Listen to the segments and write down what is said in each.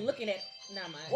am looking at. Nah, mind.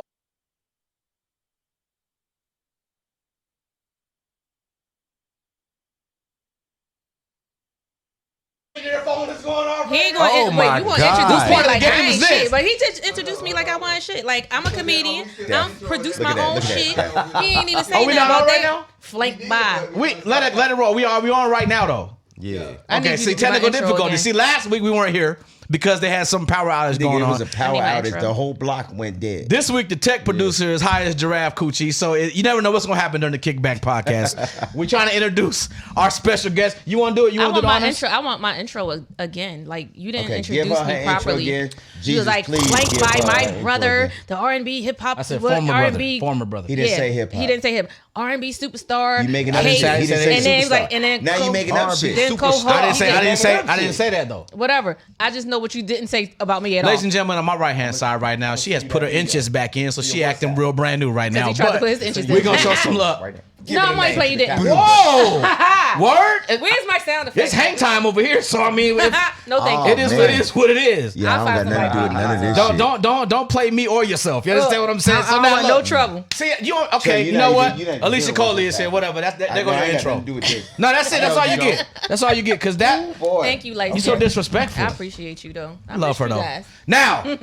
Their phone is going off. He ain't gonna. Oh Wait, my you gonna God. introduce me Part of the like game I is ain't this. shit? But he just introduced me like I wasn't shit. Like I'm a comedian. I'm produce my own shit. He ain't even say we nothing not on about right that. now? Flanked by. We let it roll. We on right now though. Yeah. I need Okay, you see to do my technical intro difficulty. again. See, last week we weren't here because they had some power outage going It on. was a power I need my outage. intro. The whole block went dead. This week, the tech producer is high as giraffe coochie, so you never know what's going to happen during the Kickback Podcast. We're trying to introduce our special guest. You want to do it? You I want to want do the my honors? intro. I want my intro again. Like you didn't Okay, give introduce her her me intro properly. again. She Jesus, was like please flanked give by her her my intro brother, again. the R&B hip hop. I said former brother. R&B. Former brother. He didn't say hip hop. He didn't say hip. R&B superstar. You making up Kate, shit. He didn't say and then he was superstar. like, and then Now you making up R&B shit. Then co-host. I didn't say He that though. Whatever. I just know what you didn't say about me at Ladies all. and gentlemen, on my right hand side right now, she has put her inches back in, so she acting real brand new right now. he tried to But put his inches we're in. gonna show some love. No, I'm only playing you didn't. Whoa! Word? Where's my sound effect? It's hang time over here, so I mean, No, thank Oh, you. it is man. what it is. What it is. Yeah, I I'll don't find got nothing to do with none of this shit. Don't play me or yourself. You understand what I'm saying? I don't want no trouble. See, okay, you're you not know even- what? you're not even Alicia dealing Coley with is that. here. Whatever. There I goes your ain't got intro. nothing to do with this. No, that's it. That's all you get. That's all you get. Cause that Boy. Thank you, ladies. you so disrespectful. I appreciate you though. I Love miss her you though. guys. Now.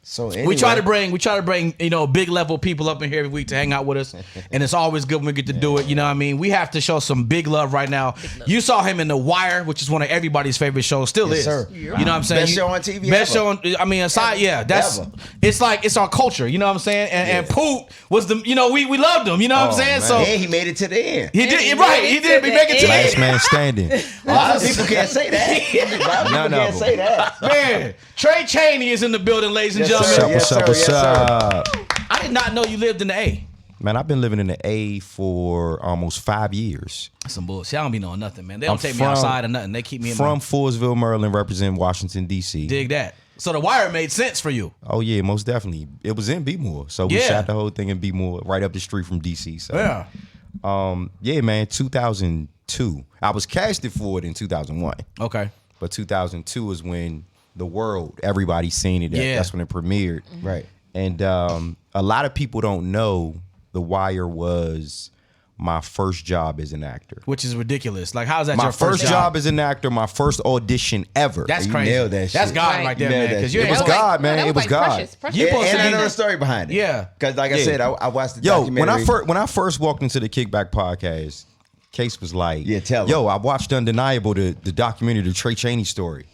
So anyway, We try to bring big level people up in here every week to hang out with us, and it's always good when we get to do it. You know what I mean? We have to show some big love right now. You saw him in The Wire, which is one of everybody's favorite shows. Still Yes, is. sir. You know what I'm saying? Best show on TV Best ever. show on. I mean, aside, yeah, that's Ever. it's like it's our culture. You know what I'm saying? And Poot was the. You know, we loved him. You know what I'm saying? man. So And he made it to the end. he did he right. made He it did. to We the make it to the Last end. man standing. A lot of people can't say that. A lot of people None of can't them. say that. Man, Trey Chaney is in the building, ladies and Yes, gentlemen. sir. What's up? Yes, I did not know you lived in the A. Man, I've been living in the A for almost 5 years. That's some bullshit. I don't be knowing nothing, man. They don't I'm take me from- outside or nothing. They keep me in From Forestville, Maryland, represent Washington, D.C. Dig that. So The Wire made sense for you. Oh, yeah, most definitely. It was in B-More. So we Yeah. shot the whole thing in B-More, right up the street from D.C. So, Yeah. yeah, man, 2002. I was casted for it in 2001. Okay. But 2002 is when the world, everybody seen it. Yeah. That's when it premiered. Right. And a lot of people don't know The Wire was my first job as an actor. Which is ridiculous. Like, how's that My your first job as an actor, my first audition ever. That's You crazy. nailed that That's shit. God Right. right there, You nailed man. that Because you shit. ain't It was supposed- God, man. that It was like God. Precious. You Yeah, supposed and to I be know the- the story behind it. Yeah. Because like I Yeah. said, I watched the Yo, documentary. when I first walked into the Kickback Podcast, Case was like, Yeah, tell him. yo, I watched Undeniable, the documentary, the Trey Chaney story.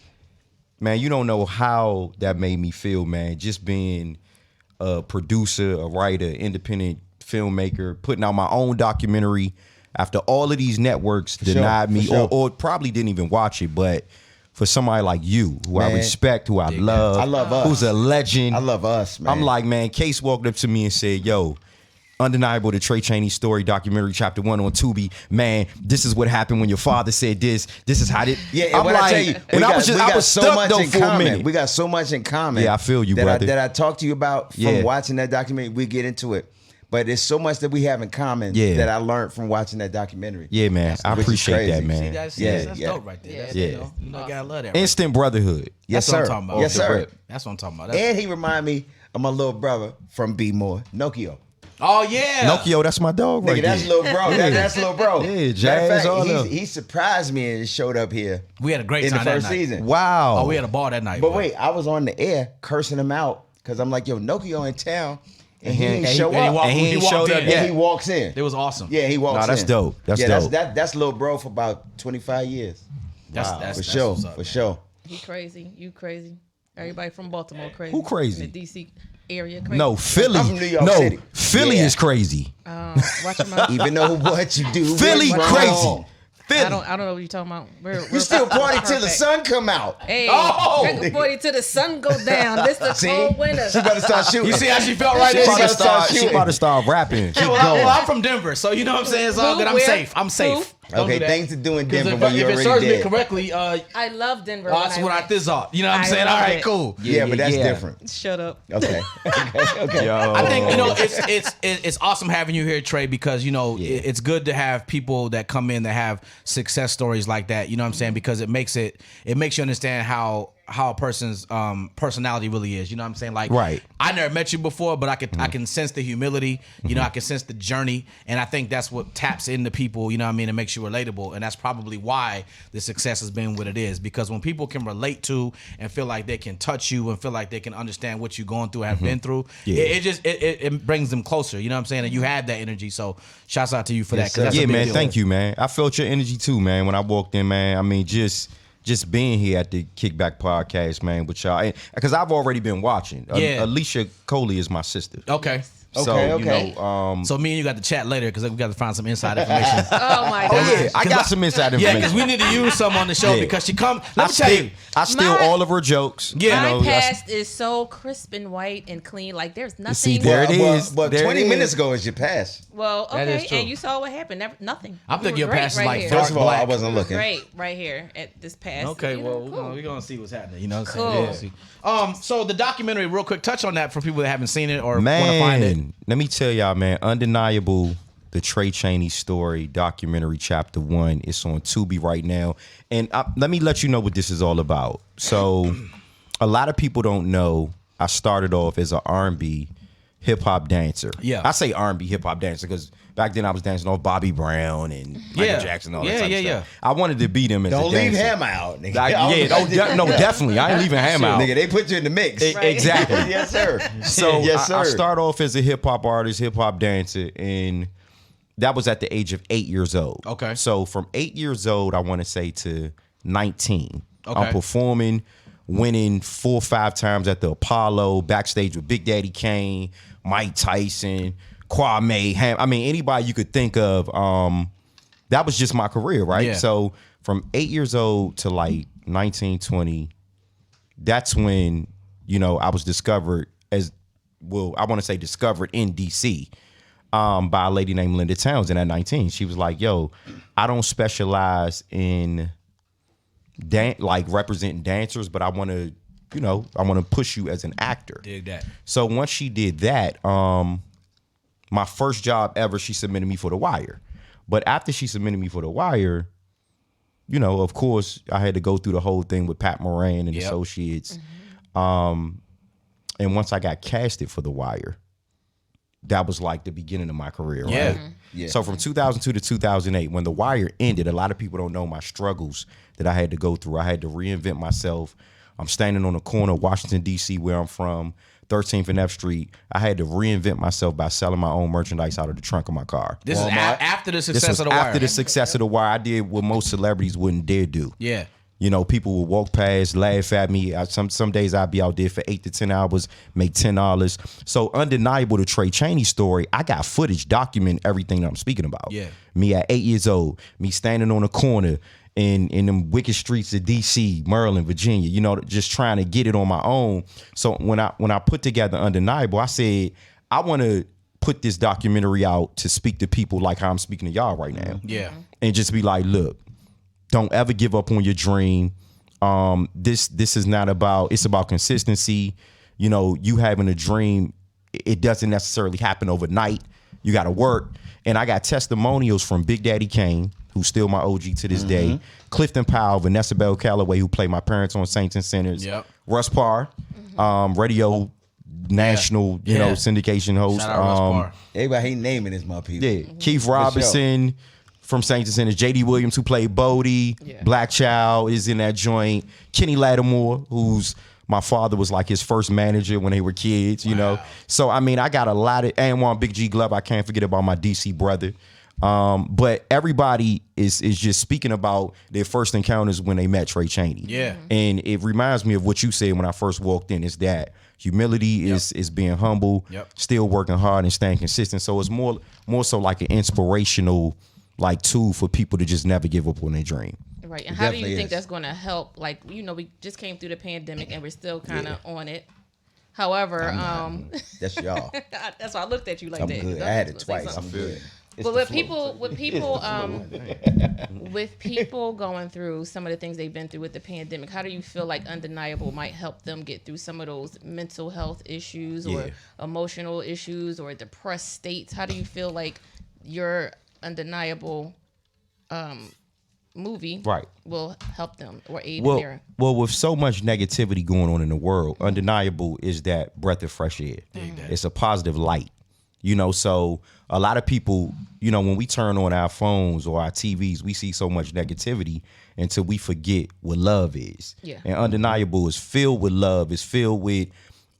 Man, you don't know how that made me feel, man. Just being a producer, a writer, independent filmmaker, putting out my own documentary after all of these networks denied for me sure. or probably didn't even watch it. But for somebody like you, who I Man. respect, who I love, I love us. who's a legend. I love us, man. I'm like, man, Case walked up to me and said, yo, Undeniable, the Trey Chaney story documentary, chapter 1 on Tubi. Man, this is what happened when your father said this. This is how it. Yeah, and I'm what like, I tell you, and I was so stuck much though in for a common. minute. We got so much in common. Yeah, I feel you, that brother. that I talked to you about from Yeah. watching that documentary. We get into it, but there's so much that we have in common Yeah. that I learned from watching that documentary. Yeah, man, I which is appreciate crazy. that, See, man. that's Yeah, that's yeah. dope right there. That's, Yeah. you know, you gotta love that. Instant brotherhood. Yes, That's what I'm sir. talking about. Yes, Off the sir. rip. That's what I'm talking about. That's- And he remind me of my little brother from B More, Nokio. oh yeah. Nokio, that's my dog right Nigga, that's there. little bro. That's little bro. Yeah, Matter of Jazz, fact, all them. he surprised me and showed up here We had a great in the time that first night. season. Wow. Oh, we had a ball that night. But boy. wait, I was on the air cursing him out because I'm like, yo, Nokio in town, and he ain't And show and he up. walked, And he he ain't walked showed in. up And yet. he walks in. It was awesome. Yeah, he walks in. Nah, that's dope. That's dope. That's little bro for about 25 years. That's For that's sure, what's up, for man. sure. He crazy. You crazy. Everybody from Baltimore crazy. Who crazy? In the DC area crazy. No, Philly. I'm from New York no, City. Philly Yeah. is crazy. Watch your mouth. Even though what you do, Philly what's crazy. wrong. Philly. I don't know what you're talking about. You still party till the perfect. sun come out. Hey, Oh! I can party till the sun go down. This the See? cold winter. She better start shooting. You see how she felt right She there? about She to start She shooting. about to start rapping. Hey, well, I'm from Denver, so you know what I'm saying. It's all Who? good. I'm Where? safe. I'm safe. Who? Don't Okay, do that. things to do in 'Cause Denver if, when if you're it already serves me dead. correctly, I love Denver. that's when what I went. thought. You know what I'm I saying? All loved right, it. cool. Yeah, but that's yeah. different. Shut up. Okay. okay. Yo. I think it's awesome having you here, Trey, because Yeah. it's good to have people that come in that have success stories like that. You know what I'm saying? Because it makes you understand how how a person's personality really is. You know what I'm saying? Like, Right. I never met you before, but I can sense the humility. You know, I can sense the journey, and I think that's what taps into people. You know what I mean? And makes you relatable, and that's probably why the success has been what it is. Because when people can relate to and feel like they can touch you and feel like they can understand what you're going through, have been through, it brings them closer. You know what I'm saying? And you had that energy. So shouts out to you for that. 'Cause that's a big man. deal. Thank you, man. I felt your energy too, man. When I walked in, man. I mean, just being here at the Kickback Podcast, man, with y'all, because I've already been watching. Yeah. Alicia Coley is my sister. Okay. So Okay. you know, So me and you got to chat later because we got to find some inside information. Oh my god. yeah, I got some inside Yeah, information. because we need to use some on the show Yeah. because she come. Let me tell you. I steal My- all of her jokes. Yeah. My you know, past is so crisp and white and clean. Like there's nothing. See, there it is. But There 20 it minutes is. ago is your past. Well, That is okay, true. and you saw what happened. Nothing. I'm You thinking were your great past is right like here. dark First of all, I black. wasn't looking. Great right here at this past. Okay, you well, know, we're gonna see what's happening. You know what I'm Cool. saying? Yeah. See. So the documentary, real quick, touch on that for people that haven't seen it or want to find it. Man, let me tell y'all, man, Undeniable, the Trey Chaney story documentary, chapter 1. It's on Tubi right now. And let me let you know what this is all about. So a lot of people don't know I started off as an R&B hip hop dancer. Yeah. I say R&B hip hop dancer because back then I was dancing off Bobby Brown and Michael Jackson and all that type of stuff. I wanted to beat them as Don't a dancer. leave him out, nigga. No, definitely. I ain't leaving him out. Nigga, they put you in the mix. Exactly. Yes, sir. So yes, sir. I start off as a hip hop artist, hip hop dancer, and that was at the age of 8 years old. Okay. So from 8 years old, I want to say to 19, Okay. I'm performing, winning 4 or 5 times at the Apollo, backstage with Big Daddy Kane, Mike Tyson, Kwame, I mean, anybody you could think of. That was just my career, right? Yeah. So from 8 years old to like 19, 20, that's when, you know, I was discovered as, well, I want to say discovered in DC by a lady named Linda Townsend at 19. She was like, yo, I don't specialize in like representing dancers, but I want to, you know, I want to push you as an actor. Dig that. So once she did that, my first job ever, she submitted me for The Wire. But after she submitted me for The Wire, you know, of course, I had to go through the whole thing with Pat Moran and Associates. And once I got casted for The Wire, that was like the beginning of my career, Yeah. right? Yeah. So from 2002 to 2008, when The Wire ended, a lot of people don't know my struggles that I had to go through. I had to reinvent myself. I'm standing on the corner of Washington, D.C., where I'm from, 13th and F Street. I had to reinvent myself by selling my own merchandise out of the trunk of my car. This is after the This success was of The Wire. after the success of The Wire. I did what most celebrities wouldn't dare do. Yeah. You know, people would walk past, laugh at me. Some days I'd be out there for 8 to 10 hours, make $10. So Undeniable, the Trey Chaney story, I got footage documenting everything that I'm speaking about. Yeah. Me at 8 years old, me standing on a corner in them wicked streets of DC, Maryland, Virginia, you know, just trying to get it on my own. So when I put together Undeniable, I said, I want to put this documentary out to speak to people like how I'm speaking to y'all right now. Yeah. And just be like, look, don't ever give up on your dream. This is not about, it's about consistency. You know, you having a dream, it doesn't necessarily happen overnight. You got to work. And I got testimonials from Big Daddy Kane, who's still my OG to this day, Clifton Powell, Vanessa Bell Calloway, who played my parents on Saints and Sinners, Yep. Russ Parr, radio national, you know, syndication host. Shout out Russ Parr. Everybody ain't naming this, my people. Yeah, Keith Robinson from Saints and Sinners, J.D. Williams, who played Bodie, Black Child is in that joint. Kenny Lattimore, who's my father was like his first manager when they were kids, you know. So I mean, I got a lot of and Big G Glove. I can't forget about my DC brother. But everybody is just speaking about their first encounters when they met Trey Chaney. Yeah. And it reminds me of what you said when I first walked in, is that humility is being humble, still working hard and staying consistent. So it's more so like an inspirational like tool for people to just never give up on their dream. Right. And how do you definitely think is. that's going to help? Like, you know, we just came through the pandemic and we're still kind of on it. However, That's y'all. that's why I looked at you like I'm that. good. I I had it was gonna say twice. I'm something. good. It's But the with people going through some of the things they've been through with the pandemic, how do you feel like Undeniable might help them get through some of those mental health issues or emotional issues or depressed states? How do you feel like your Undeniable movie Right. will help them or aid in their. Well, with so much negativity going on in the world, Undeniable is that breath of fresh air. It's a positive light. So a lot of people, when we turn on our phones or our TVs, we see so much negativity until we forget what love is. Yeah. And Undeniable is filled with love. It's filled with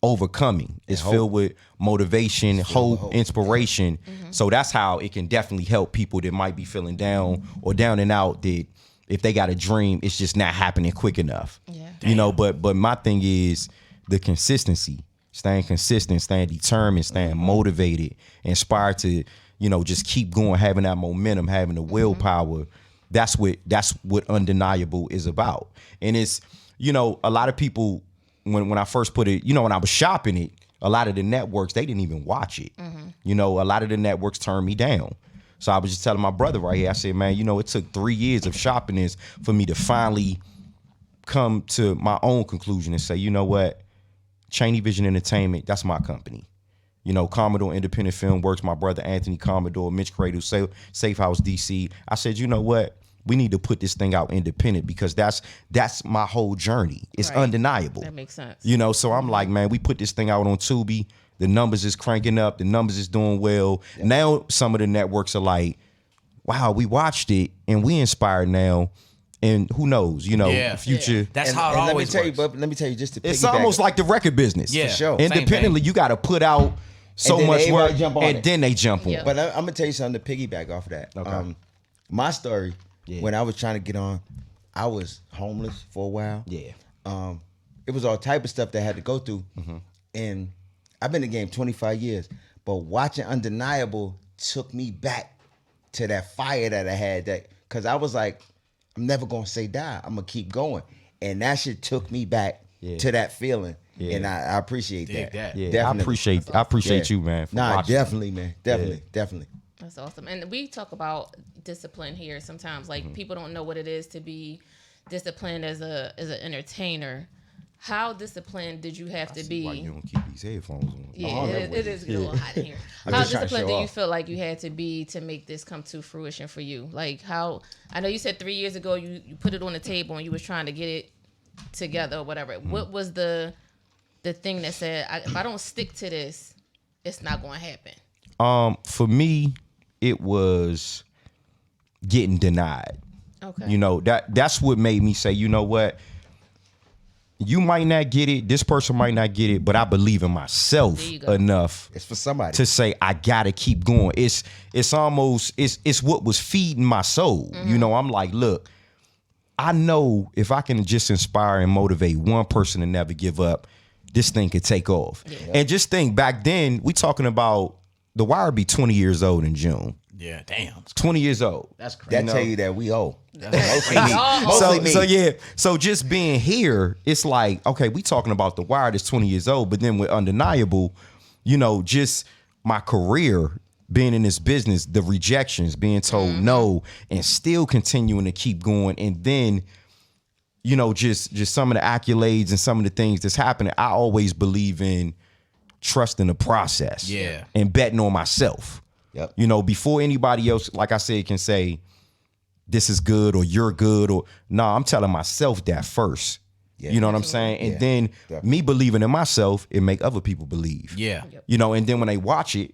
overcoming. It's filled with motivation, hope, inspiration. So that's how it can definitely help people that might be feeling down or down and out, that if they got a dream, it's just not happening quick enough. Yeah. But my thing is the consistency, staying consistent, staying determined, staying motivated, inspired to, just keep going, having that momentum, having the willpower. That's what Undeniable is about. And it's, a lot of people, when I first put it, when I was shopping it, a lot of the networks, they didn't even watch it. A lot of the networks turned me down. So I was just telling my brother right here, I said, man, it took 3 years of shopping this for me to finally come to my own conclusion and say, you know what, Cheney Vision Entertainment, that's my company. Commodore Independent Film Works, my brother Anthony Commodore, Mitch Cradle, Safe House DC. I said, you know what? We need to put this thing out independent, because that's my whole journey. It's undeniable. That makes sense. So I'm like, man, we put this thing out on Tubi. The numbers is cranking up. The numbers is doing well. Yeah. Now some of the networks are like, wow, we watched it and we inspired now. And who knows, future. Yeah. That's how it always works. Let me tell you, just to it's almost like the record business. Yeah, for sure. Independently, you got to put out so much work, and then they jump on. Yeah. But I'm gonna tell you something to piggyback off of that. Okay. My story, when I was trying to get on, I was homeless for a while. Yeah. It was all type of stuff that I had to go through, and I've been in the game 25 years. But watching Undeniable took me back to that fire that I had. Because I was like, I'm never gonna say die. I'm gonna keep going, and that shit took me back to that feeling. Yeah. And I appreciate that. Yeah, definitely. I appreciate you, man. Definitely, man. Definitely. That's awesome. And we talk about discipline here sometimes. Like people don't know what it is to be disciplined as an entertainer. How disciplined did you have to be? Why you don't keep these headphones on? Yeah, it is getting a little hot in here. How disciplined do you feel like you had to be to make this come to fruition for you? Like how, I know you said 3 years ago you put it on the table and you was trying to get it together or whatever. What was the thing that said, if I don't stick to this, it's not going to happen? For me, it was getting denied. Okay. That's what made me say, you know what? You might not get it. This person might not get it, but I believe in myself enough. It's for somebody to say I gotta keep going. It's almost it's what was feeding my soul. I'm like, look, I know if I can just inspire and motivate one person to never give up, this thing could take off. Yeah. And just think, back then, we talking about The Wire be 20 years old in June. Yeah, damn. 20 years old. That's crazy. That tell you that we old. So just being here, it's like, okay, we talking about The Wire that's 20 years old, but then with Undeniable, just my career, being in this business, the rejections, being told no, and still continuing to keep going, and then, just some of the accolades and some of the things that's happening. I always believe in trusting the process, and betting on myself. Yep. Before anybody else, like I said, can say this is good or you're good, or I'm telling myself that first. Yeah, you know what I'm saying? And then me believing in myself, it make other people believe. Yeah. And then when they watch it,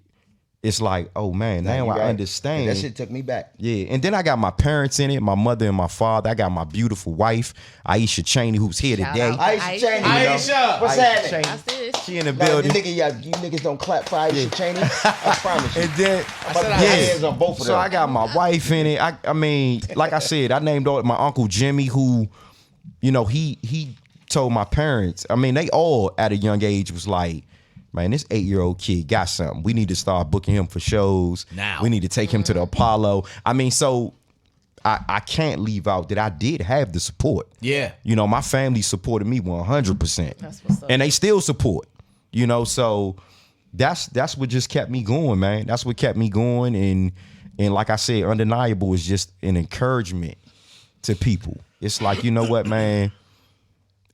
it's like, oh man, now I understand. That shit took me back. Yeah. And then I got my parents in it, my mother and my father. I got my beautiful wife, Aisha Cheney, who's here today. Aisha Cheney. Aisha. What's happening? She in the building. You niggas don't clap for Aisha Cheney. I promise you. And then hands on both of them. So I got my wife in it. I mean, like I said, I named my Uncle Jimmy, who, he told my parents. I mean, they all at a young age was like, man, this 8-year-old kid got something. We need to start booking him for shows. Now. We need to take him to the Apollo. I mean, so I can't leave out that I did have the support. Yeah. My family supported me 100%. That's what's up. And they still support. So that's what just kept me going, man. That's what kept me going. And like I said, Undeniable is just an encouragement to people. It's like, you know what, man?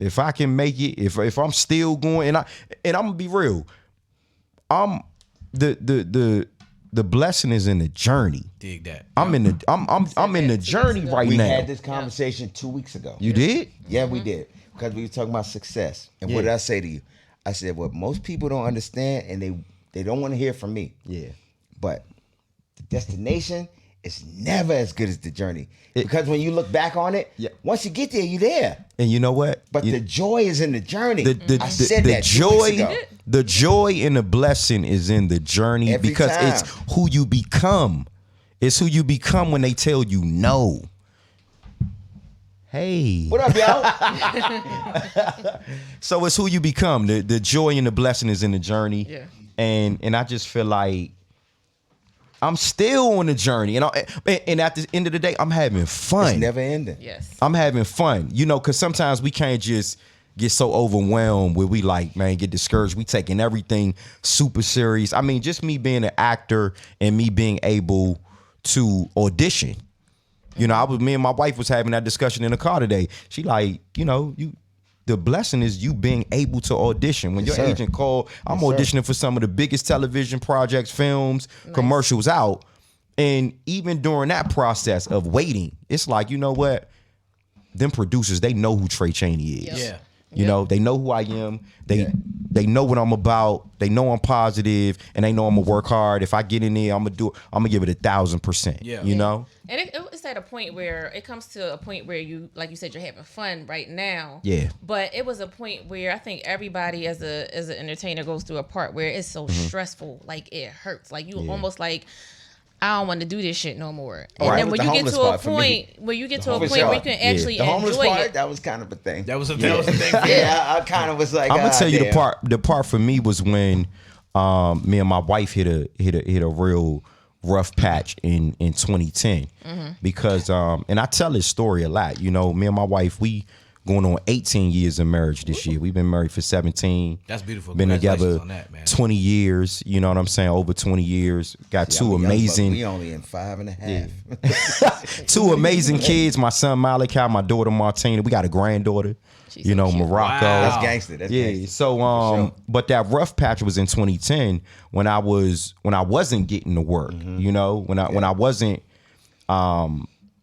If I can make it, if I'm still going, and I'm gonna be real, I'm the the blessing is in the journey. Dig that. I'm in the journey right We now. had this conversation 2 weeks ago. You did? Yeah, we did. Because we were talking about success. And what did I say to you? I said, what most people don't understand, and they don't want to hear from me. Yeah. But the destination is never as good as the journey. Because when you look back on it, once you get there, you're there. And you know what? But the joy is in the journey. I said the that 2 weeks ago. The joy and the blessing is in the journey Every because time. it's who you become. It's who you become when they tell you no. Hey. What up, y'all? So it's who you become. The joy and the blessing is in the journey. Yeah. And I just feel like I'm still on the journey. And at the end of the day, I'm having fun. It's never ending. Yes. I'm having fun. You know, because sometimes we can't just get so overwhelmed where we like, man, get discouraged. We taking everything super serious. I mean, just me being an actor and me being able to audition. You know, me and my wife was having that discussion in the car today. She like, you know, the blessing is you being able to audition. When your agent called, I'm auditioning for some of the biggest television projects, films, commercials out. And even during that process of waiting, it's like, you know what? Them producers, they know who Trey Chaney is. Yeah. You know, they know who I am. They know what I'm about. They know I'm positive, and they know I'm gonna work hard. If I get in there, I'm gonna give it 1,000%. Yeah. You know. And it's at a point where it comes to a point where you, like you said, you're having fun right now. Yeah. But it was a point where I think everybody as an entertainer goes through a part where it's so stressful, like it hurts. Like you almost like, I don't want to do this shit no more. And then when you get to a point where you can actually The homeless enjoy part, it. that was kind of a thing. That was a thing. Yeah, I kind of was like, I'm gonna tell you damn. the part for me was when me and my wife hit a real rough patch in 2010 because and I tell this story a lot. You know, me and my wife, we going on 18 years of marriage this year. We've been married for 17. That's beautiful. Been together on that, man. 20 years. You know what I'm saying? Over 20 years. Got two amazing. We only in 5.5. Two amazing kids. My son Malachi, my daughter Martina. We got a granddaughter. She's you know, so cute. Morocco. Wow. That's gangster. That's gangster. So sure. but that rough patch was in 2010 when I wasn't getting to work. You know, when I wasn't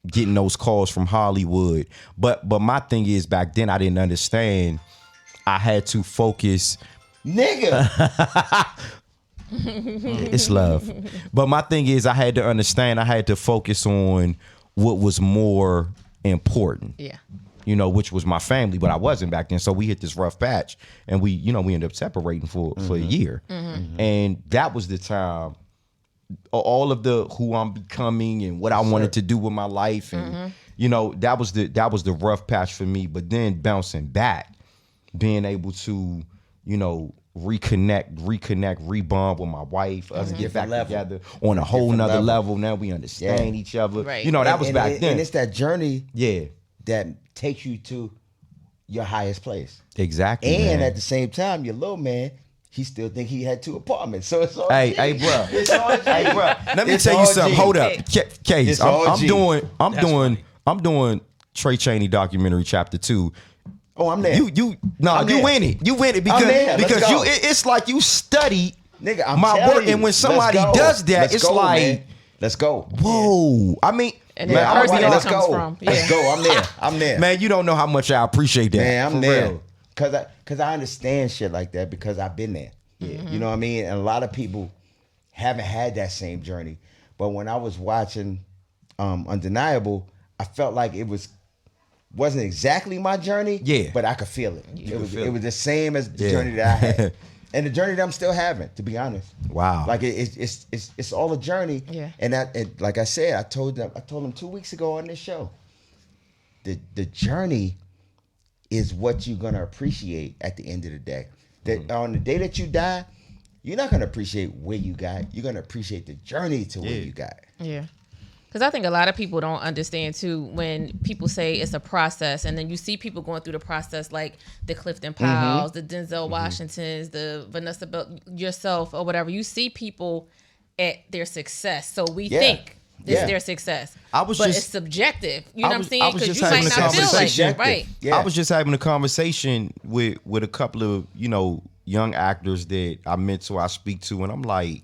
getting those calls from Hollywood. But my thing is, back then I didn't understand. I had to focus. Nigga. It's love. But my thing is, I had to understand. I had to focus on what was more important. Yeah. You know, which was my family, but I wasn't back then. So we hit this rough patch, and we ended up separating for a year. And that was the time. All of the who I'm becoming and what I wanted to do with my life, and you know, that was the rough patch for me. But then bouncing back, being able to, you know, reconnect, rebond with my wife, us get back together on a whole nother level. Now we understand each other. Right. You know, that was back then. And it's that journey Yeah. that takes you to your highest place. Exactly. And man. at the same time, your little man, he still think he had 2 apartments. So it's all Hey, G. bro. It's all G. Hey, bro. Let me It's tell you all something. G. Hold up, Case. It's all I'm G. doing Trey Chaney documentary chapter 2. Oh, I'm there. You win it. You win it because there. Let's go. it's like you study Nigga, I'm my telling work, you. and when Let's somebody go. does that, Let's it's go, like, man. Let's go. whoa. I mean, And man, then I'm personally like, that let's comes go. from. Let's go. I'm there. I'm there. man, you don't know how much I appreciate that. Man, I'm for there. real. Cause I understand shit like that because I've been there. Yeah. You know what I mean? And a lot of people haven't had that same journey. But when I was watching Undeniable, I felt like it wasn't exactly my journey. Yeah. But I could feel it. It was the same as the Yeah. journey that I had. And the journey that I'm still having, to be honest. Wow. Like it's all a journey. Yeah. And like I said, I told them 2 weeks ago on this show. The journey is what you're gonna appreciate at the end of the day. That on the day that you die, you're not gonna appreciate where you got. You're gonna appreciate the journey to where you got. Yeah. Because I think a lot of people don't understand, too, when people say it's a process, and then you see people going through the process like the Clifton Powells, the Denzel Washingtons, the Vanessa Bell, yourself, or whatever. You see people at their success. So we think it's their success. But it's subjective. You know what I'm saying? Because you might not feel like that, right? Yeah. I was just having a conversation with a couple of, you know, young actors that I mentor, I speak to, and I'm like,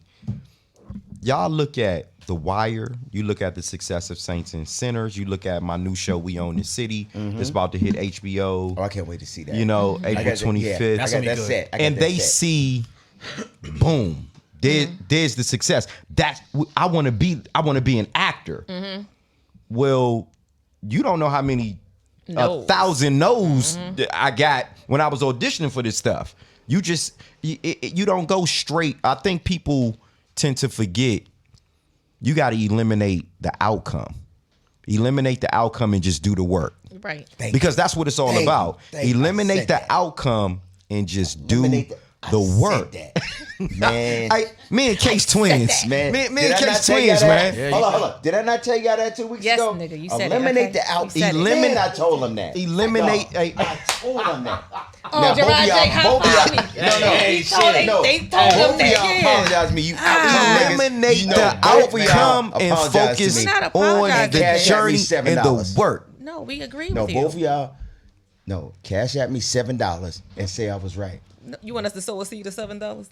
y'all look at The Wire, you look at the success of Saints and Sinners, you look at my new show We Own the City, it's about to hit HBO. Oh, I can't wait to see that. You know, April 25th. That's gonna be good. And they see, boom, there's the success. I want to be an actor. Well, you don't know how many 1,000 no's that I got when I was auditioning for this stuff. You just you don't go straight. I think people tend to forget. You got to eliminate the outcome. Eliminate the outcome and just do the work. Right. Because that's what it's all about. Eliminate the outcome and just do the work. Man. Me and Case twins. Man. Me and Case twins, man. Yeah, hold on. Did I not tell y'all that 2 weeks ago? Yes, nigga. You said eliminate it. the outcome. Eliminate. I told him that. Eliminate. I told him that. Oh, Gerard Jake, high five me. Hey, They told him Both of that. y'all apologize to me. You outcome Eliminate niggas. the Both of y'all outcome and apologize to focus me. Not on apologize. the Cash at me journey and the $7. work. No, we agree No, with you. both of y'all. No, cash at me $7 and say I was right. No, you want us to sow a seed of $7?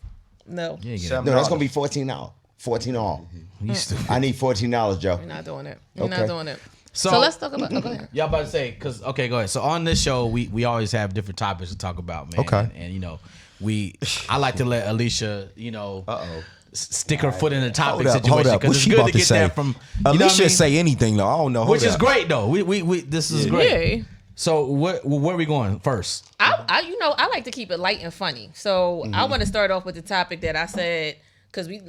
No. No, that's gonna be $14. $14. I need $14, Joe. We're not doing it. We're Okay. not doing it. So- So let's talk about. Oh, go ahead. Y'all about to say, because, okay, go ahead. So on this show, we always have different topics to talk about, man. Okay. And you know, I like to let Alicia, you know, stick her foot in the topic Hold situation. up. Because What's it's she good about to to get say? that from, you know what Alicia I mean? say anything though. I don't know. Which Hold is up. great, though. This is great. Yeah. So where are we going first? I like to keep it light and funny. So I want to start off with the topic that I said, because a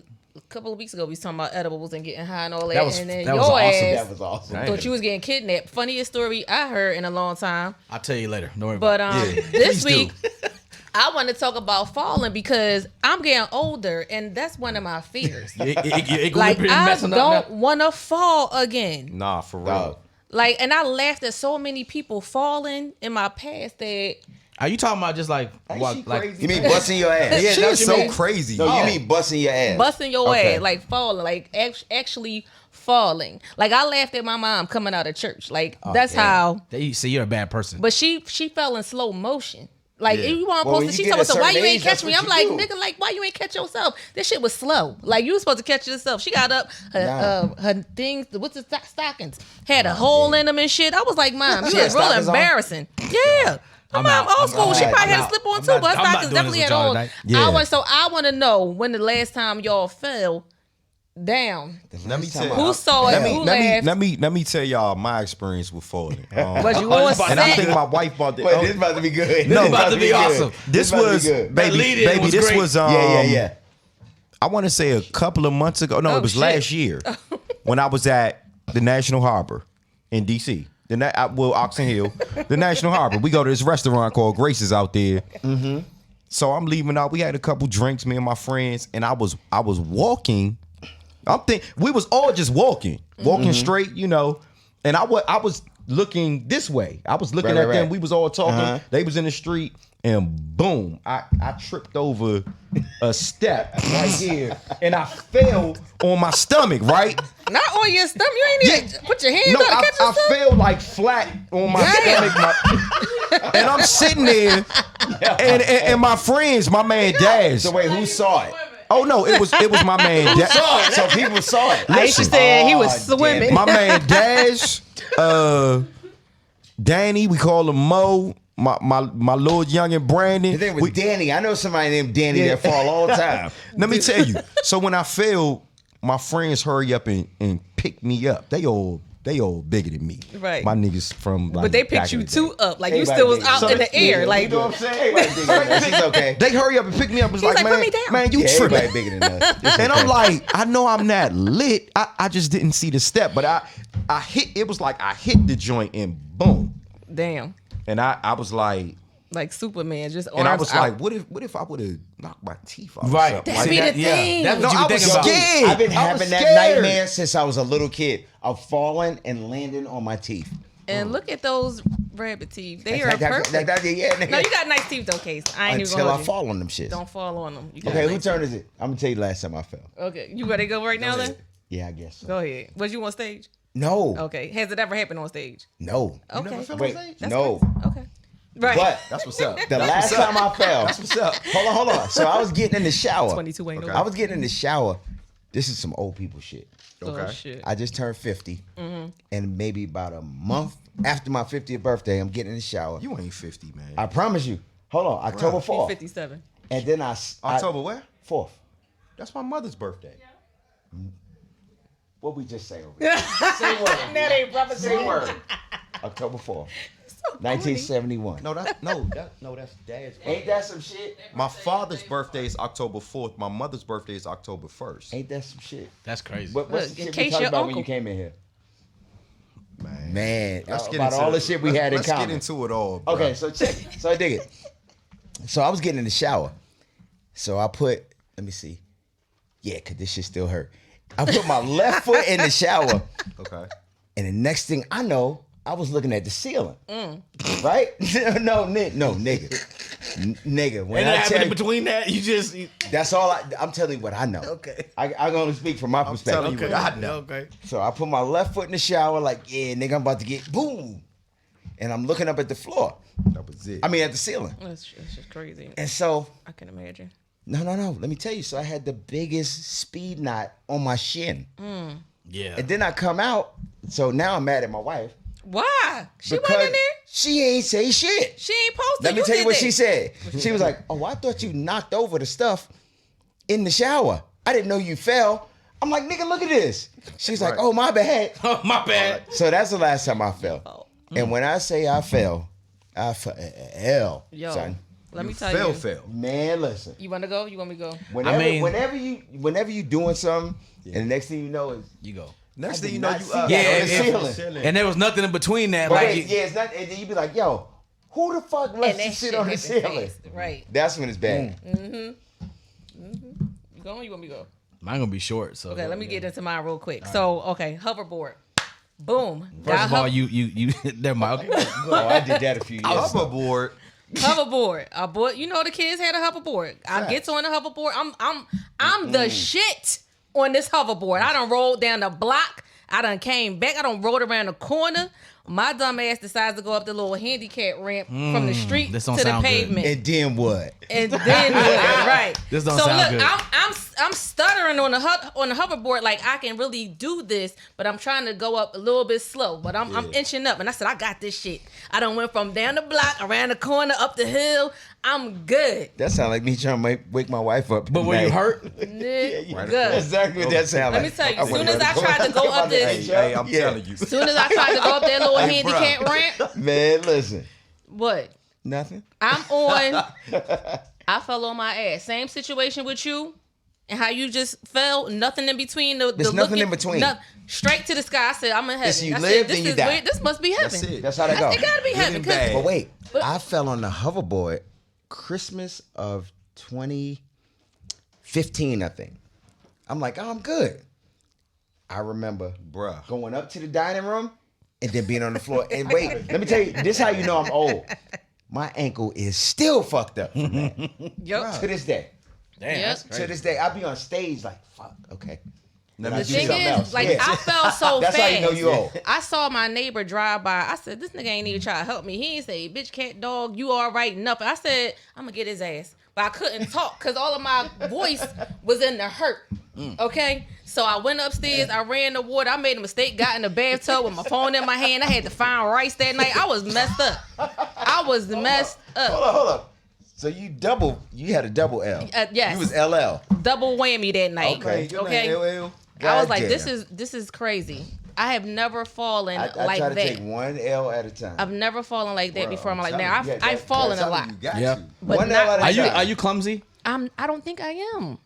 couple of weeks ago we was talking about edibles and getting high and all that. That was- and then that your was awesome. ass That was awesome. thought you was getting kidnapped. Funniest story I heard in a long time. I'll tell you later. Don't worry about But it. this please do. week I want to talk about falling because I'm getting older and that's one of my fears. It Like pretty I messing up don't now. want to fall again. Nah, for real. Dog. Like, and I laughed at so many people falling in my past that Are you talking about just like what, like You mean busting your ass? She that's is what you so mean? crazy. No, Oh. you mean busting your ass. busting your Okay. ass, like falling, like actually falling. Like I laughed at my mom coming out of church. Like that's damn. how. you see you're a bad person. But she fell in slow motion. Like Yeah. you want Well, to when post it, you she get told us, a so why certain you ain't age, catch that's me? what I'm you like, do. nigga, like why you ain't catch yourself? This shit was slow. Like you was supposed to catch yourself. She got up, her things, what's the stockings had a hole in them and shit. I was like, Mom, you She had was real stockings on? embarrassing. Yeah. My I'm mom out. old school. I'm She out. probably I'm had a out. slip on I'm too, not- but her I'm not stockings doing definitely this had with y'all on. tonight. Yeah. I want to know when the last time y'all fell down. Let me tell Who saw it? Who laughed? let me tell y'all my experience with falling. Was you on and I set? think my wife bought the. Wait, this is about to be good. No, This is about to be awesome. This about to be was good. That lead in baby. was This great. was Yeah. I want to say a couple of months ago. No, Oh, it was shit. last year when I was at the National Harbor in DC. Oxon Hill, the National Harbor. We go to this restaurant called Grace's out there. Mm-hmm. So I'm leaving out. We had a couple drinks, me and my friends, and I was walking. We was all just walking straight, you know. And I was looking this way. I was looking Right, at them. right. We was all talking. Uh-huh. They was in the street, and boom, I tripped over a step right here, and I fell on my stomach. Right. Not on your stomach. You ain't even put your hands No, on to I catch yourself. fell like flat on my Damn. stomach, and I'm sitting there, and my friends, my man Dash. So wait, who saw it? Oh no, it was my man Dash. So people saw it. Aisha said he was damn swimming. it. My man Dash, Danny, we call him Mo. My little youngin' Brandon. His name was Danny. I know somebody named Danny that fall all the time. Let me tell you. So when I fell, my friends hurry up and pick me up. They all bigger than me. Right. My niggas from like But they back picked in you the two day. up. Like you Everybody still was did. out So in the air. yeah, Like You know what I'm saying? Everybody bigger than us. She's okay. They hurry up and pick me up. It's like, like, man, put me down. man, you Yeah, tripping. everybody bigger than us. It's And okay. I'm like, I know I'm not lit. I just didn't see the step, but I hit. It was like I hit the joint and boom. damn. And I was like, Like Superman, just arms and I was out. like, what if I would have knocked my teeth out? or Right. something? That Like, be the thing. That's No, what you I were was thinking about. scared. I've been I was having that scared. nightmare since I was a little kid of falling and landing on my teeth. And look at those rabbit teeth. They are That- that- perfect. yeah, nigga. No, you got nice teeth though, Case. I ain't even Until gonna I hold you. fall on them shits. Don't fall on them. You got Okay, who nice turn is it? I'm gonna tell you the last time I fell. teeth. Okay, you ready to go right now then? Yeah, I guess so. Go ahead. Was you on stage? No, Okay. Has it ever happened on stage? no. Okay. never fell on Wait, stage? That's no. crazy. Okay. Right. But That's what's up. the last time I fell, That's what's up. hold on. So I was getting in the shower. 22 ain't no I was getting in the shower. This is some old people shit. Okay. Oh, shit. I just turned 50, and maybe about a month after my 50th birthday, I'm getting in the shower. You ain't 50, man. I promise you. Hold on, October 4th. 57. And then October where? 4th. That's my mother's birthday. What we just say over here? Say word. That ain't proper. Say word. October 4th. 1971. No, that's Dad's birthday. Ain't that some shit? My father's birthday is October 4th. My mother's birthday is October 1st. Ain't that some shit? That's crazy. What's Look, the in shit we case talked your about when uncle- you came in here? Man, About all the shit we had in let's common. get into it all, bro. Okay, so check it. So I dig it. So I was getting in the shower. So I put, let me see. Yeah, because this shit still hurt. I put my left foot in the shower. Okay. And the next thing I know, I was looking at the ceiling. Right? no, nigga. Nigga. When And I happened tell in you, between that, you just that's all I'm telling you what I know. okay. I can only speak from my perspective. telling you what I know. Okay. So I put my left foot in the shower, like, yeah, nigga, I'm about to get boom. And I'm looking up at the floor. That was it. I mean, at the ceiling. That's just crazy. And so, I can imagine. no. Let me tell you. So I had the biggest speed knot on my shin. Yeah. And then I come out. So now I'm mad at my wife. Why? She because wasn't in there. She ain't say shit. She ain't posted. Let me tell you did what that. she said. She was like, oh, I thought you knocked over the stuff in the shower. I didn't know you fell. I'm like, nigga, look at this. She's like, oh, my bad. Oh, my bad. So that's the last time I fell. And when I say I fell, I fell, Yo, son. let me tell you. Fail. Man, listen. You want to go? You want me to go? Whenever you doing something, and the next thing you know is You go. Next I thing did you know, not you see up. that Yeah, on the if- ceiling. And there was nothing in between that. But Like, it's not. And then you be like, yo, who the fuck lets you sit on the hit ceiling? face. Right. That's when it's bad. You going? You want me to go? mine gonna be short. So Okay, let me get into mine real quick. So, okay, hoverboard. Boom. First of all, you never mind. Okay. Oh, I did that a few years ago. Hoverboard. Hoverboard. I bought. You know the kids had a hoverboard. I get on the hoverboard. I'm the shit on this hoverboard. I done rolled down the block. I done came back. I done rolled around the corner. My dumb ass decides to go up the little handicap ramp from the street to this don't the sound good. pavement. And then what? And then what? Right. This don't so sound look, good. I'm stuttering on the hoverboard like I can really do this, but I'm trying to go up a little bit slow. But I'm inching up, and I said I got this shit. I done went from down the block, around the corner, up the hill. I'm good. That sound like me trying to wake my wife up. But were you hurt? Good. That's exactly what that sound Let like. me tell you, I as soon went as I around the tried to corner. go up this, Hey, I'm Yeah. telling you. as soon as I tried to go up that little Hey, handicap bro. ramp, Man, listen. what? Nothing. I'm on. I fell on my ass. Same situation with you, and how you just fell. Nothing in between. There's nothing in between. Straight to the sky. I said, I'm in heaven. Listen, you I live, said, then this you is die. weird. This must be heaven. That's it. That's how that go. It gotta be heaven. bad. But wait, But- I fell on the hoverboard Christmas of 2015, I think. I'm like, oh, I'm good. I remember Bruh. going up to the dining room and then being on the floor. And wait, let me tell you, this is how you know I'm old. My ankle is still fucked up from that. Yep. To this day. Damn, Yep. that's To crazy. this day, I be on stage like, fuck, okay. Let The me The do thing something is, else. like, Yeah. I fell so That's fast. how you know you old. I saw my neighbor drive by. I said, this nigga ain't even try to help me. He ain't say, bitch, cat, dog, you all right, nothing. I said, I'm going to get his ass. But I couldn't talk because all of my voice was in the hurt. Okay? So I went upstairs. I ran the water. I made a mistake, got in the bathtub with my phone in my hand. I had to find rice that night. I was messed up. Hold up. So you had a double L. Yes. You was LL. Double whammy that night. Okay. Okay. I was like, this is crazy. I have never fallen I like try to that. take one L at a time. I've never fallen like that before. I'm like, telling now you, I've fallen a lot. Yeah. But One not L at a like time. Are you clumsy? I don't think I am.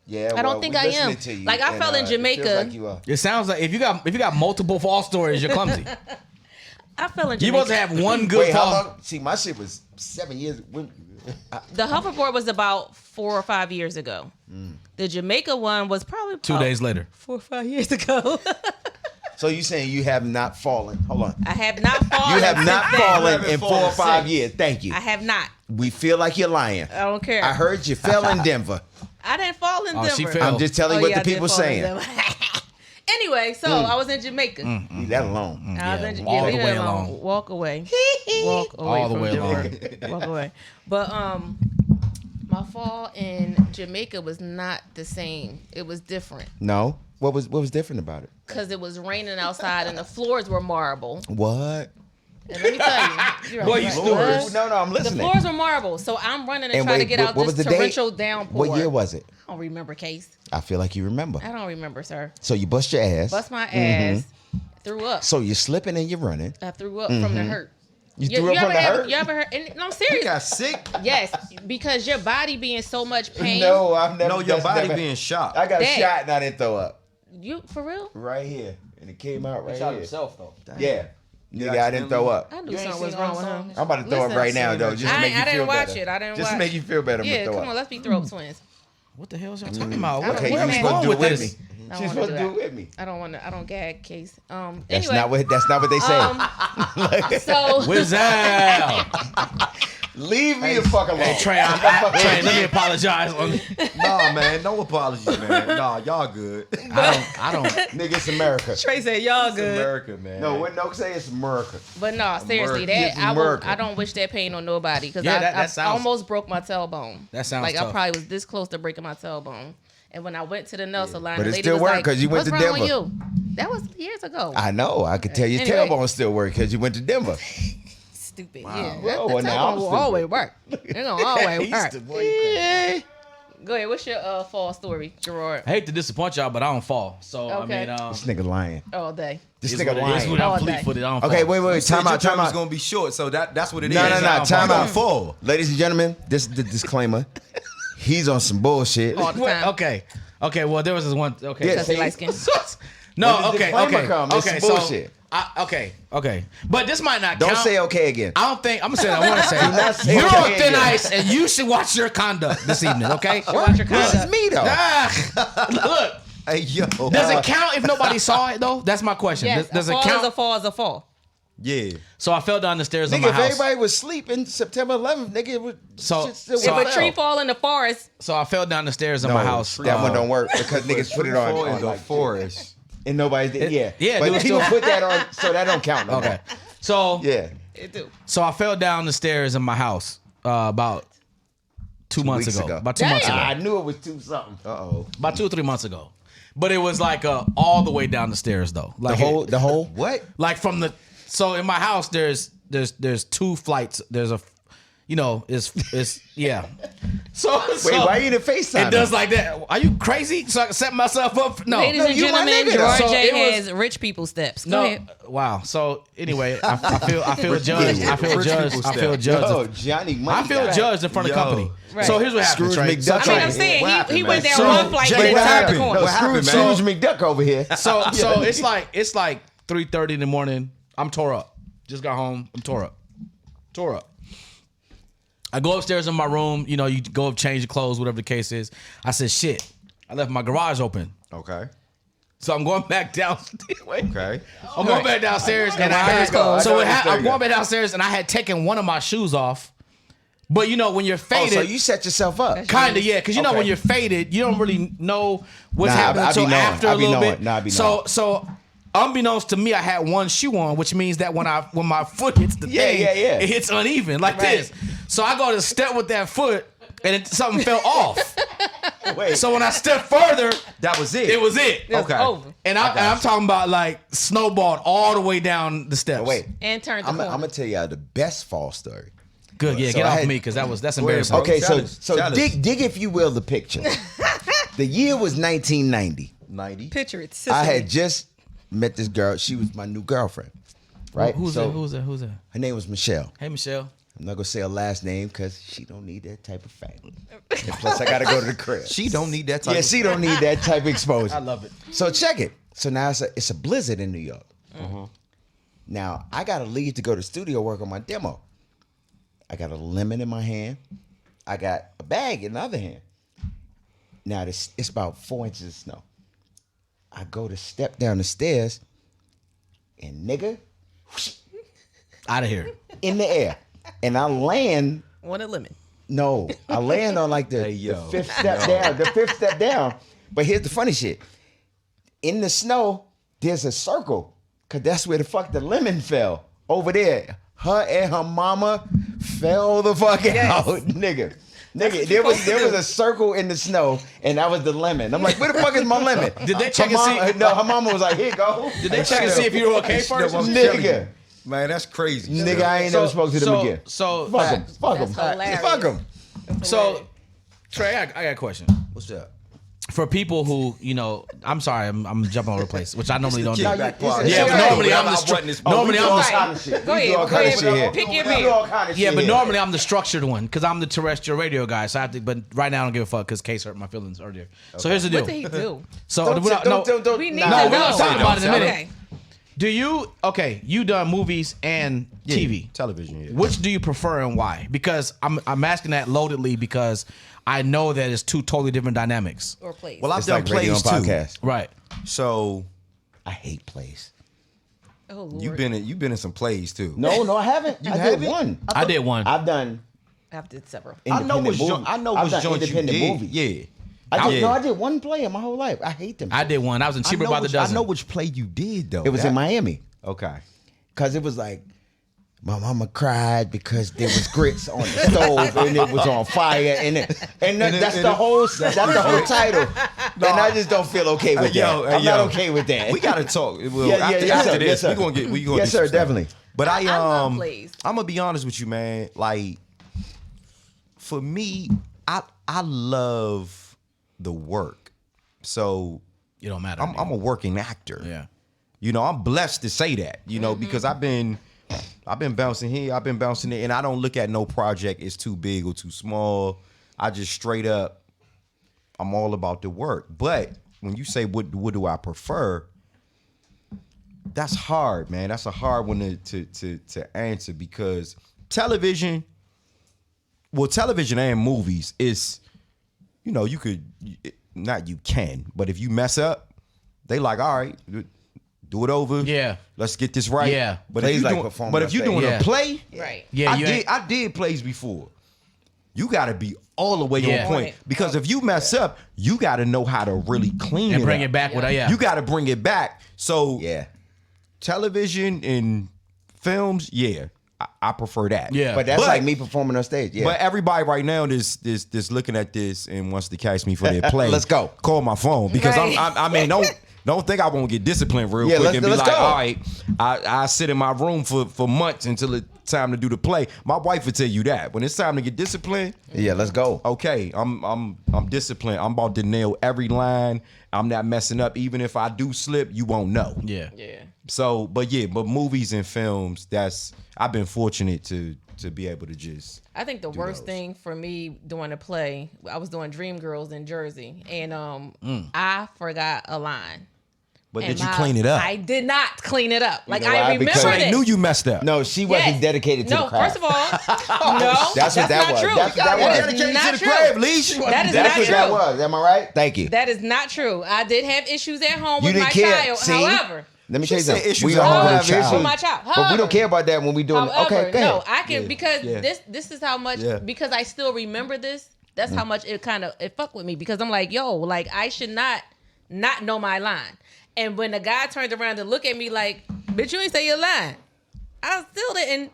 Yeah, I don't think we I am. listening to you, Like, I and, fell in it Jamaica. feels like you are. It sounds like if you got multiple fall stories, you're clumsy. I fell in You Jamaica. must have one good Wait, how fall. long? See, my shit was 7 years. The hoverboard was about 4 or 5 years ago. The Jamaica one was probably 2 days later. 4 or 5 years ago. So you saying you have not fallen? Hold on. I have not fallen. You have not since then. fallen haven't in 4 fallen or 5 since. years. Thank you. I have not. We feel like you're lying. I don't care. I heard you fell in Denver. I didn't fall in Oh, Denver. she fell. I'm just telling you what yeah, the I did people fall in saying. Denver. Anyway, so I was in Jamaica. Leave that alone. I was in all leave the it way alone. along. Walk away. Walk away. All the from way Denver. along. Walk away. But My fall in Jamaica was not the same. It was different. No. What was different about it? Because it was raining outside and the floors were marble. What? And let me tell you. Boy, you stupid. No, I'm listening. The floors were marble. So I'm running and And trying wait, to get what out was this the date? torrential downpour. What year was it? I don't remember, Case. I feel like you remember. I don't remember, sir. So you bust your ass. Bust my ass. Threw up. So you're slipping and you're running. I threw up from the hurt. You threw up from the hurt? You ever heard? And, no, I'm You serious. got sick? Yes, because your body be in so much pain. No, I've never. No, your that's body never- being shot. I got That- shot and I didn't throw up. You for real? Right here. And it came out right Shot here. himself though. Yeah. Nigga, I didn't throw up. I knew You ain't something was seen wrong all with the him. songs? I'm about to throw up Listen, right now, though. Just to make you I feel didn't watch better. it. I didn't Just watch to make you feel better. I'm Yeah, gonna throw come up. on, let's be throw up twins. What the hell is y'all talking about? I don't- Okay, Where you am I supposed at? to do it with this? me. I She's don't wanna supposed do to do that. it with me. I don't gag, Case. That's Anyway, not what they say. so Wizard. Leave me the fuck alone. Hey, Trey, Trey, let me apologize. Nah, man, no apologies, man. Nah, y'all good. I don't. Nigga, it's America. Trey said y'all It's America, man. No, what no say it's America. But no, seriously, America. that America. I don't wish that pain on nobody because Yeah, that I sounds- almost broke my tailbone. That sounds like I tough. probably was this close to breaking my tailbone. And when I went to the nail salon, But the it lady still was worked like, 'cause you went "What's to wrong with Denver." you?" That was years ago. I know. I could tell your Anyway. tailbone still work because you went to Denver. Stupid. Wow. Yeah, Well, that now I'm tailbone will stupid. always work. It's gonna always work. Yeah. Go ahead. What's your fall story, Gerard? I hate to disappoint y'all, but I don't fall. So Okay. I mean, This nigga lying. All day. This it's nigga what it is. lying. When All I'm day. fleet-footed, I don't Okay, fall. wait. Said Time your out. term is gonna be short, so that's what it is. No. Time out. Fall. Ladies and gentlemen, this is the disclaimer. He's on some bullshit. All the Wait, time. okay. Well, there was this one. Okay. Yeah, Because he see? light skin. No, When the okay, disclaimer okay, come, it's okay. some So, bullshit. okay. But this might not Don't count. say okay again. I don't think I'm gonna say what I want to say. not say You're okay on thin again. ice, and you should watch your conduct this evening. Okay. Watch your This is conduct. me though. Look, Hey, yo. does it count if nobody saw it though? That's my question. Yes, Does a it fall count? is a fall is a fall. Yeah. So I fell down the stairs of Nigga, my if house. everybody was sleeping September 11th, nigga, it would So- shit still so would If a tree fall in the forest, So I fell down the stairs of No, my house. that one don't work because niggas put it on in the like forest. and nobody did. Yeah, yeah, but they was people still- put that on, so that don't count. No Okay. more. So Yeah, it do. So I fell down the stairs in my house about 2 months weeks ago. ago. About 2 months ago. I knew it was two something. About 2 or 3 months ago. But it was like all the way down the stairs though. Like The whole. What? like from the so in my house there's 2 flights. There's a it's yeah. So Wait, why you in the FaceTime? it does like that. Are you crazy? So I can set myself up? No. Ladies and you my gentlemen, nigga, Gerard though. So J it was- has rich people steps. Go No, ahead. wow. So anyway, I feel judged. I feel Rich judged. people I feel step. judged. Yo, Johnny Money I feel guy. judged in front of Yo. company. Right. So here's what happened. Scrooge Trey. McDuck. So, I mean, Trey, I'm saying What he happened, went man? down one flight Jay, and then what turned the happened? corner. What happened, Scrooge, man? Scrooge McDuck over here. so it's like 3:30 in the morning. I'm tore up. Just got home. I'm tore up. I go upstairs in my room. You know, you go up, change your clothes, whatever the case is. I said, shit. I left my garage open. Okay. So I'm going back downstairs. Okay. I'm going back downstairs, and I There you had go. so I know I'm this going back downstairs, and I had taken one of my shoes off. But you know, when you're Oh, faded, so you set yourself up. Kinda, yeah, because you know Okay. when you're faded, you don't really know what's Nah, happening I be until knowing. after I a be little knowing. bit. Nah, I be So unbeknownst to me, I had one shoe on, which means that when my foot hits the Yeah, thing, yeah, yeah. it hits uneven like Right. this. So I go to step with that foot, and something fell off. Wait, So when I stepped further, That was it. it was it. It was Okay. over. And I'm talking about like snowballed all the way down the steps. wait. And turned the I'm corner. gonna tell y'all the best fall story. Good, yeah, So get I off had- me because that's ahead, embarrassing. bro. Okay, Tell us. so Tell us. dig if you will the picture. The year was 1990. 90. Picture it. I had just met this girl. She was my new girlfriend. Right? Who's So, that? Who's that? Her name was Michelle. Hey, Michelle. I'm not gonna say her last name because she don't need that type of fame. And plus, I gotta go to the crib. She don't need that type Yeah, of she don't need that type of exposure. I love it. So check it. So now it's a blizzard in New York. Now I gotta leave to go to studio work on my demo. I got a lemon in my hand. I got a bag in the other hand. Now it's about 4 inches of snow. I go to step down the stairs, and nigga, Out of here. in the air, and I land. One a lemon. No, I land on like the, Hey, yo. the fifth step down. The fifth step down. But here's the funny shit. In the snow, there's a circle. Cause that's where the fuck the lemon fell. Over there. Her and her mama fell the fuck out, nigga. Nigga, there was a circle in the snow, and that was the lemon. I'm like, where the fuck is my lemon? Did they check and see? No, her mama was like, here you go. Did they check and see if you were okay first? Nigga. Man, that's crazy. Nigga, I ain't never spoke to them again. So Fuck them. Fuck them. That's hilarious. Fuck them. So, Trey, I got a question. What's up? For people who, you know, I'm sorry, I'm jumping all over the place, which I normally don't do. Kickback Podcast. Yeah, but normally I'm Go ahead. Pick your beat. Yeah, but normally I'm the structured one because I'm the terrestrial radio guy. So I have to, but right now I don't give a fuck because Case hurt my feelings earlier. Okay. So here's the deal. What did he do? So Don't. We need we're to gonna know. talk about it in a minute. Okay. Do you you done movies and TV, television? Yeah. Which do you prefer and why? Because I'm asking that loadedly because I know that it's two totally different dynamics. Or plays. Well, I've It's done like radio plays and too. podcast. Right. So I hate plays. Oh, Lord. you've been in some plays too. No, I haven't. I haven't? did one. I did one. I've done I've did several. I know independent which movies. I know I've which done joint you independent did. movies. Yeah. I did one play in my whole life. I hate them. I did one. I was in Cheaper by the Dozen. I know which play you did though. It was in Miami. Okay. Cause it was like my mama cried because there was grits on the stove and it was on fire that's the whole title. And I just don't feel okay with that. I'm not okay with that. We gotta talk. Well, Yeah, after sir, this, yes, sir. we gonna Yes, do sir, some stuff. definitely. But I love plays. I'm gonna be honest with you, man. Like, for me, I love the work. So It don't matter. I'm a working actor. Yeah. You know, I'm blessed to say that, you know, because I've been bouncing here, I've been bouncing there, and I don't look at no project as too big or too small. I just straight up, I'm all about the work. But when you say what do I prefer, that's hard, man. That's a hard one to answer because television and movies is, you know, but if you mess up, they like, all right, do it over. Yeah. Let's get this right. Yeah. But Plays if like you're performing doing, on stage. a play, Right. Yeah, I did plays before. You got to be all the way Yeah. on point because if you mess up, you got to know how to really clean and it bring up. it back with You got to bring it back. So Yeah. television and films, yeah, I prefer that. Yeah. But that's like me performing on stage. Yeah. But everybody right now is looking at this and wants to catch me for their play. Let's go. Call my phone because Right. I mean don't think I won't get disciplined real Yeah, quick and be let's like, go. all right, I sit in my room for months until it's time to do the play. My wife would tell you that when it's time to get disciplined. Yeah, let's go. Okay, I'm disciplined. I'm about to nail every line. I'm not messing up. Even if I do slip, you won't know. Yeah. Yeah. So, but movies and films, I've been fortunate to be able to just. I think the worst thing for me doing a play, I was doing Dreamgirls in Jersey, and I forgot a line. But And did you clean it up? I did not clean it up. Like know I why? remember Because this. I knew you messed up. No, she wasn't Yes. dedicated to the No, craft. first of all, no, That's what that not was. true. That's what that was. That is Dedicated not to the true. crib, Leash. That is That's not what true. that was. Am I right? Thank you. That is not true. I did have issues at home You with didn't my care. child. See? However, Let me tell you said something. issues We at all home have with child. issues. with my child. But we However, don't care about that when we doing. However, Okay, go no, ahead. I can Yeah. because Yeah. this is how much Yeah. because I still remember this. That's how much it fucked with me because I'm like, yo, like I should not know my line. And when the guy turned around to look at me like, bitch, you ain't say your line. I still didn't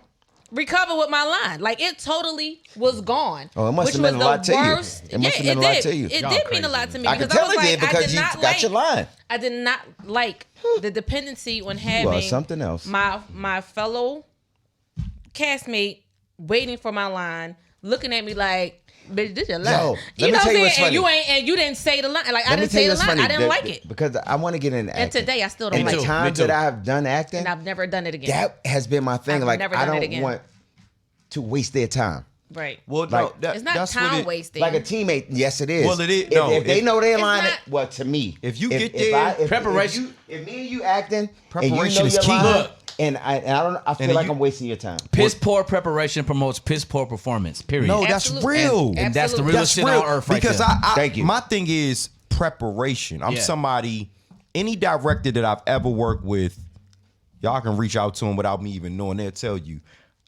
recover with my line. Like it totally was gone. Oh, it must which have meant was a lot the to you. worst. It must have Yeah, meant a lot did. to you. It Y'all did mean crazy, a lot to me I can because I tell was it like, did because I did you not got your line. I did not like the dependency on are having something else. my fellow castmate waiting for my line, looking at me like, bitch, this your line. Yo, let you me know what tell I'm you what's saying? funny. And you didn't say the line. Like I Let me didn't tell say you the what's line. funny. I didn't like it. Because I want to get into acting. And today I still don't And like the it. times too. that I have done acting, And I've never done it again. that has been my thing. I've Like never I done it don't again. want to waste their time. Right. Well, Like, no, It's not that's time what it, wasting. Like a teammate, yes, it is. Well, it is- If, no, if they know their It's line, not- well, to me, If you get there, preparation- if me and you acting, Preparation and you know is your key. line, Look. and I feel then like you- I'm wasting your time. Piss poor preparation promotes piss poor performance. Period. No, that's Absolutely. real. And that's the Absolutely. realest shit on earth right because there. Thank you. My thing is preparation. I'm Yeah. somebody, any director that I've ever worked with, y'all can reach out to them without me even knowing. They'll tell you,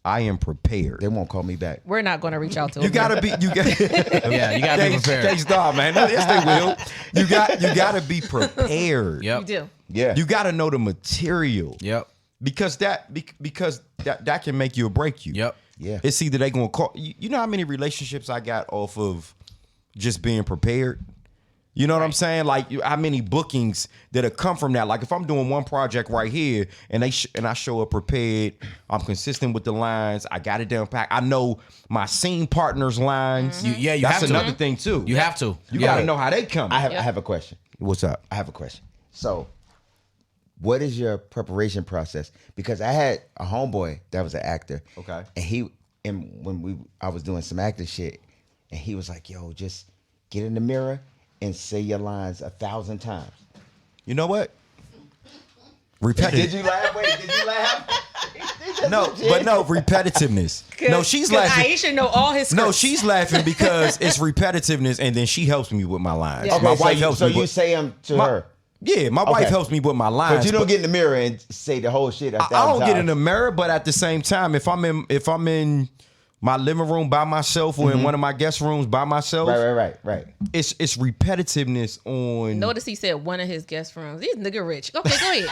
I am prepared. They won't call me back. We're not going to reach out to You him. gotta be. You got. Yeah, you gotta be prepared. Case dog, man. Yes, they will. You gotta be prepared. Yep. You do. Yeah, You gotta know the material. Yep. Because that can make you or break you. Yep. Yeah. It's either they gonna call. You know how many relationships I got off of just being prepared. You know what I'm saying? Like how many bookings that have come from that? Like if I'm doing one project right here and I show up prepared, I'm consistent with the lines. I got it down pat. I know my scene partners' lines. You That's have to. another thing too. You have to. You gotta know how they come. I have a question. What's up? I have a question. So, what is your preparation process? Because I had a homeboy that was an actor. Okay. And I was doing some acting shit, and he was like, "Yo, just get in the mirror and say your lines 1,000 times." You know what? Repetitive. Did you laugh? Wait, did you laugh? No, but no repetitiveness. No, she's laughing. Aisha know all his scripts. No, she's laughing because it's repetitiveness, and then she helps me with my lines. Yeah. My Okay, wife helps so me. you with, say them to my, her. Yeah, my wife helps me with my lines. But you don't get in the mirror and say the whole shit 1,000 I don't times. get in the mirror, but at the same time, if I'm in my living room by myself or in one of my guest rooms by myself, Right. it's repetitiveness on. Notice he said one of his guest rooms. He's nigga rich. Okay, go ahead.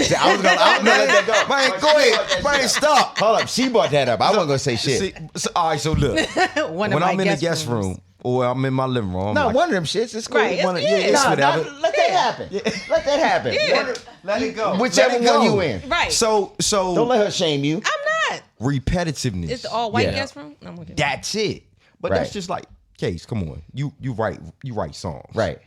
See, I was gonna let that go. Man, go ahead. Man, stop. Hold up. She brought that up. I wasn't gonna say shit. See, all right, so look, One of when my I'm in the guest guest rooms. room or I'm in my living room, I'm No, like, one of them shits. It's cool. Right, it's- one of- yeah. it's No, whatever. let that happen. Let that happen. Yeah. Let it go. Whichever Let it go. one you in. Right. So Don't let her shame you. I'm not. repetitiveness. It's the all white Yeah. guest room. No, I'm okay. That's it. But that's Right. just like, Case, come on. You write songs. Right.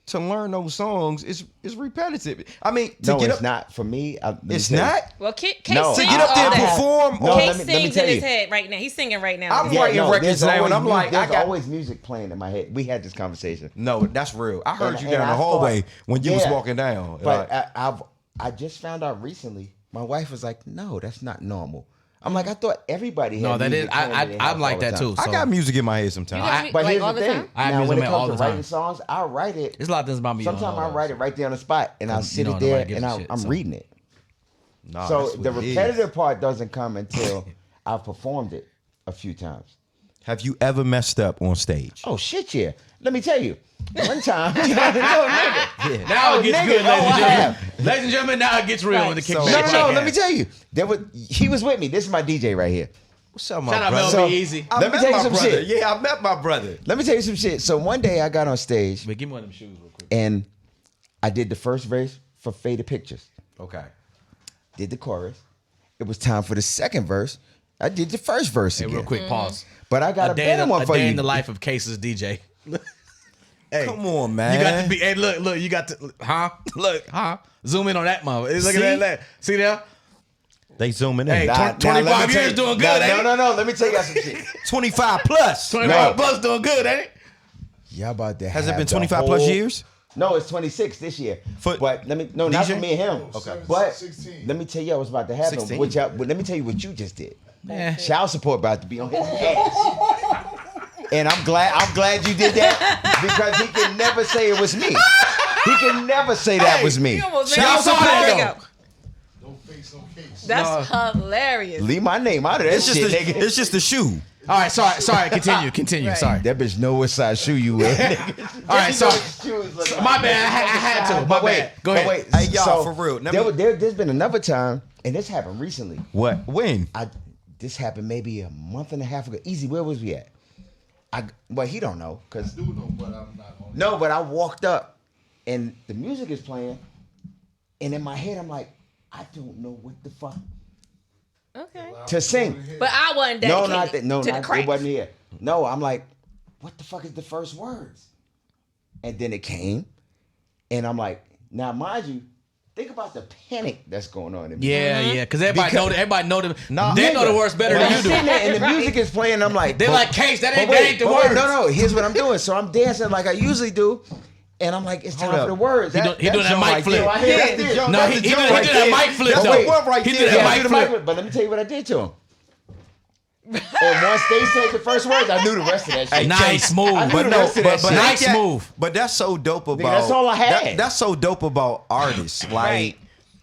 To learn those songs is repetitive. I mean, to No, get it's up, not for me. it's not. Well, Case No. sings To get up there all and that. perform. No, Case let me sings tell in his you. head right now. He's singing right now. I'm writing records now, and I'm like, there's I got- always music playing in my head. We had this conversation. No, that's real. I heard And- you and down the I hallway thought- when you was yeah. walking down. But Like, I just found out recently. My wife was like, "No, that's not normal." I'm like, I thought everybody had No, that music is. playing in their I'm house like all the that time. too. I So got music in my head sometimes. You got But like here's all the the thing. time? I have Now, music when it in all comes the to writing time. songs, I'll write it. There's a lot of things about me. Sometimes I write it right there on the spot, and I'll sit know it there, nobody gives and a shit, I'm so. reading it. Nah, So that's what the it is. repetitive part doesn't come until I've performed it a few times. Have you ever messed up on stage? Oh shit, yeah. Let me tell you. One time, no, nigga. Now it gets nigga, good, oh, I ladies and gentlemen. have. Ladies and gentlemen, now it gets real Right. with the So- Kickback No, Podcast. let me tell you. He was with me. This is my DJ right here. What's up, my Shout out brother? Mel So- B. Easy. I Let me met tell you my some brother. shit. Yeah, I met my brother. Let me tell you some shit. So one day I got on stage Wait, give me one of them shoes real quick. and I did the first verse for Faded Pictures. Okay. Did the chorus. It was time for the second verse. I did the first verse Hey, again. real quick, pause. But I got a better one a for day you. in the life of Case's DJ. Hey, Come on, man. you got to be. Hey, look, you got to. Huh? Look, huh? Zoom in on that mother. Look See? at that. See there? They zooming in. Hey, Nah, 25 let me tell years you- doing good, ain't it? No. Let me tell you guys some shit. 25 plus. 25 plus doing good, ain't it? Y'all about to Has it have been the 25 plus whole- years? No, it's 26 this year. For- but not DJ? for me and him. Okay. But 16. let me tell you what's about to happen. 16. But let me tell you what you just did. Yeah. Child support about to be on his ass. And I'm glad you did that because he can never say it was me. He can never say that was me. You almost made Y'all me saw cry. that, There you though. go. No face, no case. That's hilarious. Leave my name out of that It's just, shit, the, nigga. it's just the shoe. All right, sorry. Continue. Right. Sorry. That bitch know what size shoe you wear. All right, sorry. My bad. I had to. My But wait, bad. Go but ahead. wait. Hey, y'all, for real. Let me- There's been another time, and this happened recently. What? When? This happened maybe a month and a half ago. Easy, where was we at? Well, he don't know because I do know, but I'm not on. no. But I walked up, and the music is playing, and in my head I'm like, I don't know what the fuck Okay. to sing. But I wasn't No, dedicated not that. No, to the not, craft. it wasn't here. No, I'm like, what the fuck is the first words? And then it came, and I'm like, now mind you, think about the panic that's going on in me. Yeah, because everybody know them. Nah, They know the words better When than I'm you do. sitting there and the music is playing, I'm like, They're but- like, Case, that ain't but wait, the but wait, words. No, here's what I'm doing. So I'm dancing like I usually do, and I'm like, it's time Hold for up. the words. He doing that joint mic right flip. there. I hear That's that. the joint. No, That's he the did joint that right there. mic flip, That's though. the one right He did there. that Yeah, mic I do the flip. mic, but let me tell you what I did to him. And once they said the first words, I knew the rest of that shit. Nice move. I knew But the no, rest of that but shit. Nice that- move. But that's so dope about. that's all I had. That's so dope about artists. Like Right.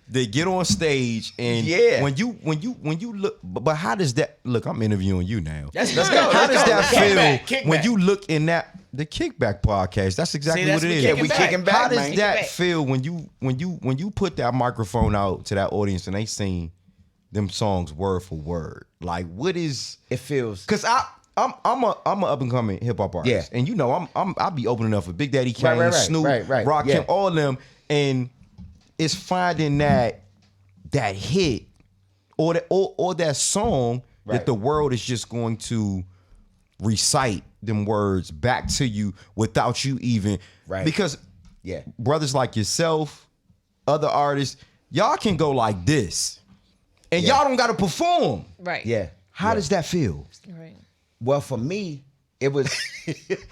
they get on stage and Yeah. when you look. But how does that look? I'm interviewing you now. Let's How go. does that feel Kickback. when you look in the Kickback Podcast? That's exactly See, that's what it what is. kicking we back. kicking back, How does man. that back. feel when you put that microphone out to that audience and they sing them songs word for word. Like, what is It feels. Cause I'm a up and coming hip hop artist, Yeah. and you know I'll be opening up for Big Daddy Kane, Right, Snoop, right, Rakim, yeah. all of them, and it's finding that hit or that song Right. that the world is just going to recite them words back to you without you even Right. because Yeah. brothers like yourself, other artists, y'all can go like this, and Yeah. y'all don't got to perform. Right. Yeah. How Yeah. does that feel? Right. Well, for me, it was.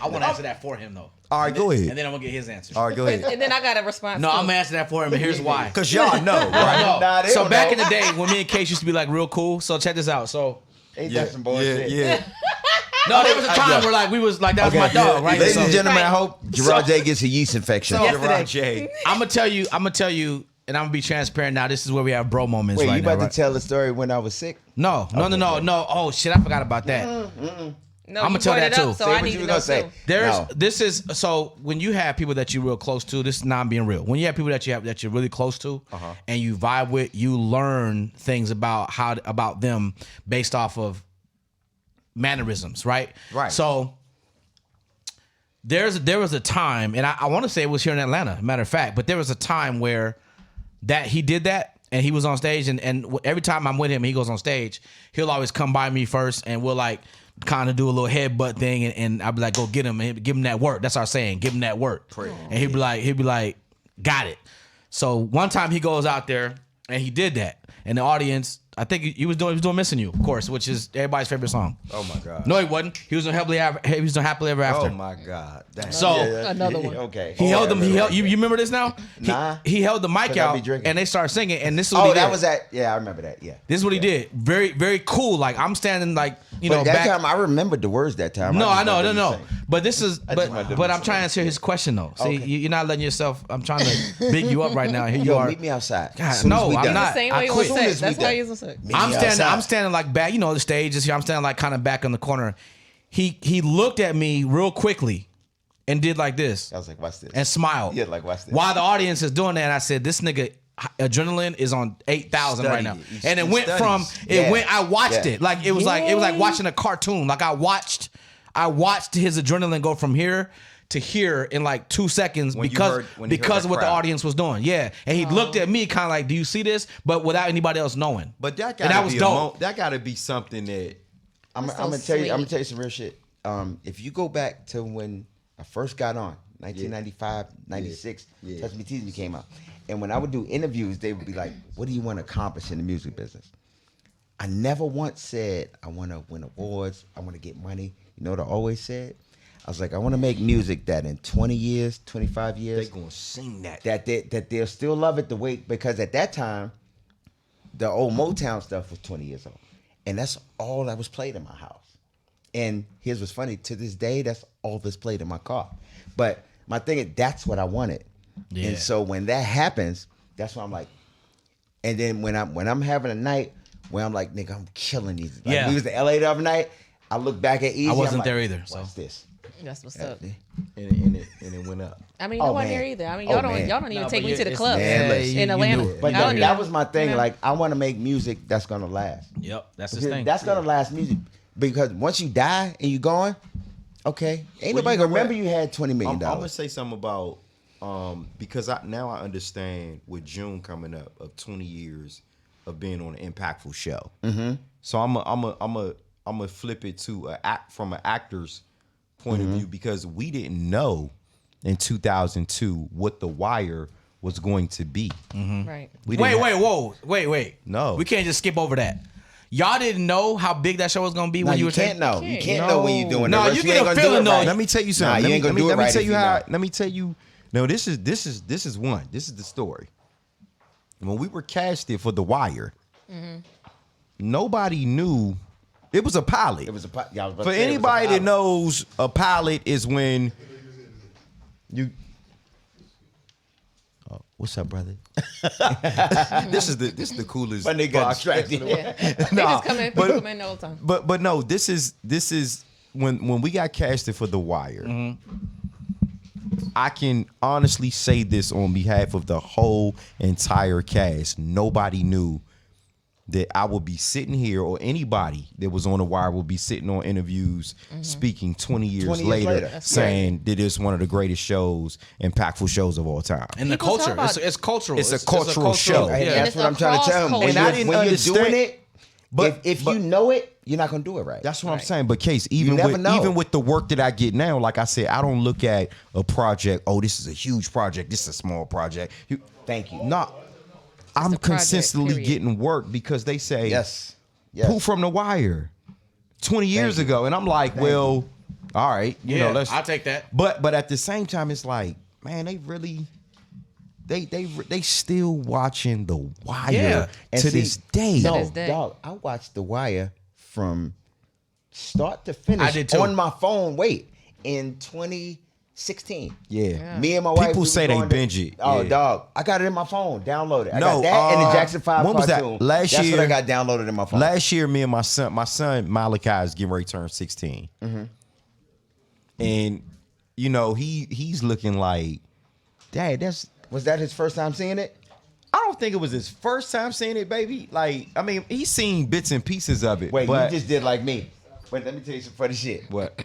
I want to answer that for him though. All right, go ahead. And then I'm gonna get his answer. All right, go ahead. And then I got a response. No, too. I'm gonna answer that for him, and here's why. Because y'all know, right? No. Nah, they So don't back know. in the day when me and Case used to be like real cool. So check this out. So Ain't that some bullshit? yeah. no, there was a time where like we was like that was Okay, my dog, yeah, right? Ladies So, and gentlemen, I Right. hope Gerard J gets a yeast infection. So- Gerard J. I'm gonna tell you, and I'm gonna be transparent now. This is where we have bro moments Wait, right you now. about Right? to tell the story when I was sick? No. Oh shit, I forgot about that. No, I'ma you tell brought that it up, too. So Say I what need you to were know gonna say. too. This is so when you have people that you're real close to, this is not being real. When you have people that you're really close to and you vibe with, you learn things about them based off of mannerisms, right? Right. So there was a time, and I want to say it was here in Atlanta, matter of fact, but there was a time where that he did that and he was on stage and every time I'm with him and he goes on stage, he'll always come by me first and we'll like kind of do a little headbutt thing and I'll be like, go get him and give him that work. That's our saying, give him that work. And he'd be like, got it. So one time he goes out there and he did that. And the audience, I think he was doing Missing You, of course, which is everybody's favorite song. Oh my God. No, he wasn't. He was on Happily Ever After. Oh my God. That's So Another one. Okay. he held them. You remember this now? Nah. He held the mic 'Cause I be out drinking. and they started singing. And this is what Oh, he did. that was that. Yeah, I remember that. Yeah. This is what he did. Very, very cool. Like I'm standing like But that back. time, I remembered the words that time. No, I just know, remember no. you saying. But this is, I just remember but I'm the trying to answer his question though. See, you're not letting yourself. I'm trying to big you up right now. Here you Yo, are. meet me outside. God, Soon as no, we I'm done. not. Same I way you quit. on Soon sex. as we That's how done. you on sex. Meet me I'm outside. standing like back. You know the stage is here. I'm standing like kind of back in the corner. He looked at me real quickly and did like this I was like, watch this. and smiled. Yeah, like, watch this. While the audience is doing that, and I said, this nigga adrenaline is on 8,000 right now. Studied it. And it He went from studies. Yeah. I watched Yeah. it. Like it was like watching a cartoon. Like I watched his adrenaline go from here to here in like 2 seconds When he because heard of the what the crowd. audience was doing. Yeah. And he looked at me kind of like, do you see this? But without anybody else knowing. But that And gotta that was be dope. that gotta be something that I'm That's gonna so tell you. I'm sweet. gonna tell you some real shit. If you go back to when I first got on, 1995, 96, Yeah. Touch Me Tease Me came out, and when I would do interviews, they would be like, "What do you want to accomplish in the music business?" I never once said I want to win awards. I want to get money. You know what I always said? I was like, I want to make music that in 20 years, 25 they years, gonna sing that. that they'll still love it the way, because at that time, the old Motown stuff was 20 years old, and that's all that was played in my house. And here's what's funny: to this day, that's all that's played in my car. But my thing is, that's what I wanted. Yeah. And so when that happens, that's why I'm like. And then when I'm having a night where I'm like, nigga, I'm killing these. Like, Yeah. we was in LA the other night. I look back at Easy. I wasn't I'm like, there either, so. What's this? That's what's up. and it went up. I mean, Oh, you wasn't man. there either. I mean, Oh, y'all man. don't even No, take but me to the it's- club Man, listen. in you Atlanta. knew it. But I don't that even- was my thing. Yeah. Like, I want to make music that's gonna last. Yep. That's his thing. That's gonna last music, because once you die and you gone, okay, ain't Well, nobody you know gonna remember what? you had $20 I'm million. gonna say something about because now I understand with June coming up of 20 years of being on an impactful show. Mm-hmm. So I'm a flip it to from an actor's point of view, because we didn't know in 2002 what The Wire was going to be. Right. We didn't Wait. No. We can't just skip over that. Y'all didn't know how big that show was gonna be No, when you were can't know. You can't. can't know when you're doing No, it. you get a feeling though. Let me tell you Nah, something. you ain't gonna do it let me right tell if you you how. know. Let me tell you. No, this is one. This is the story. When we were casted for The Wire, nobody knew it was a pilot. It was a yeah, I was about For to say, it was a anybody that pilot. knows, a pilot is when you. Oh, what's up, brother? this is the coolest. My nigga got podcast distracted. in the world. Yeah. They Nah, just come in all the time. but no, this is when we got casted for The Wire. I can honestly say this on behalf of the whole entire cast. Nobody knew that I would be sitting here, or anybody that was on The Wire would be sitting on interviews speaking 20 years later saying that it's one of the greatest shows, impactful shows of all time. And the culture, it's cultural. It's a cultural show. And Yeah. that's what I'm trying to tell them. And I didn't When you're understand doing it, but if you know it, you're not gonna do it right. That's what I'm saying. But Case, even with the work that I get now, like I said, I don't look at a project, oh, this is a huge project, this is a small project. Thank you. No, I'm consistently getting work because they say, Yes. who from The Wire 20 years ago? And I'm like, well, all right, you know, I'll take that. But at the same time, it's like, man, they really they still watching The Wire to this day. No, dog, I watched The Wire from start to finish I did too. on my phone. In 2016. Yeah. Me and my wife. People say they binge it. Oh, Yeah. dog, I got it in my phone. Download it. I No, got that and the Jackson 5 when was that? cartoon. Last That's year- what I got downloaded in my phone. Last year, me and my son Malachi is getting ready to turn 16. And, you know, he's looking like, Dad, Was that his first time seeing it? I don't think it was his first time seeing it, baby. Like, I mean, he's seen bits and pieces of it. Wait, but you just did like me. Wait, let me tell you some funny shit. what?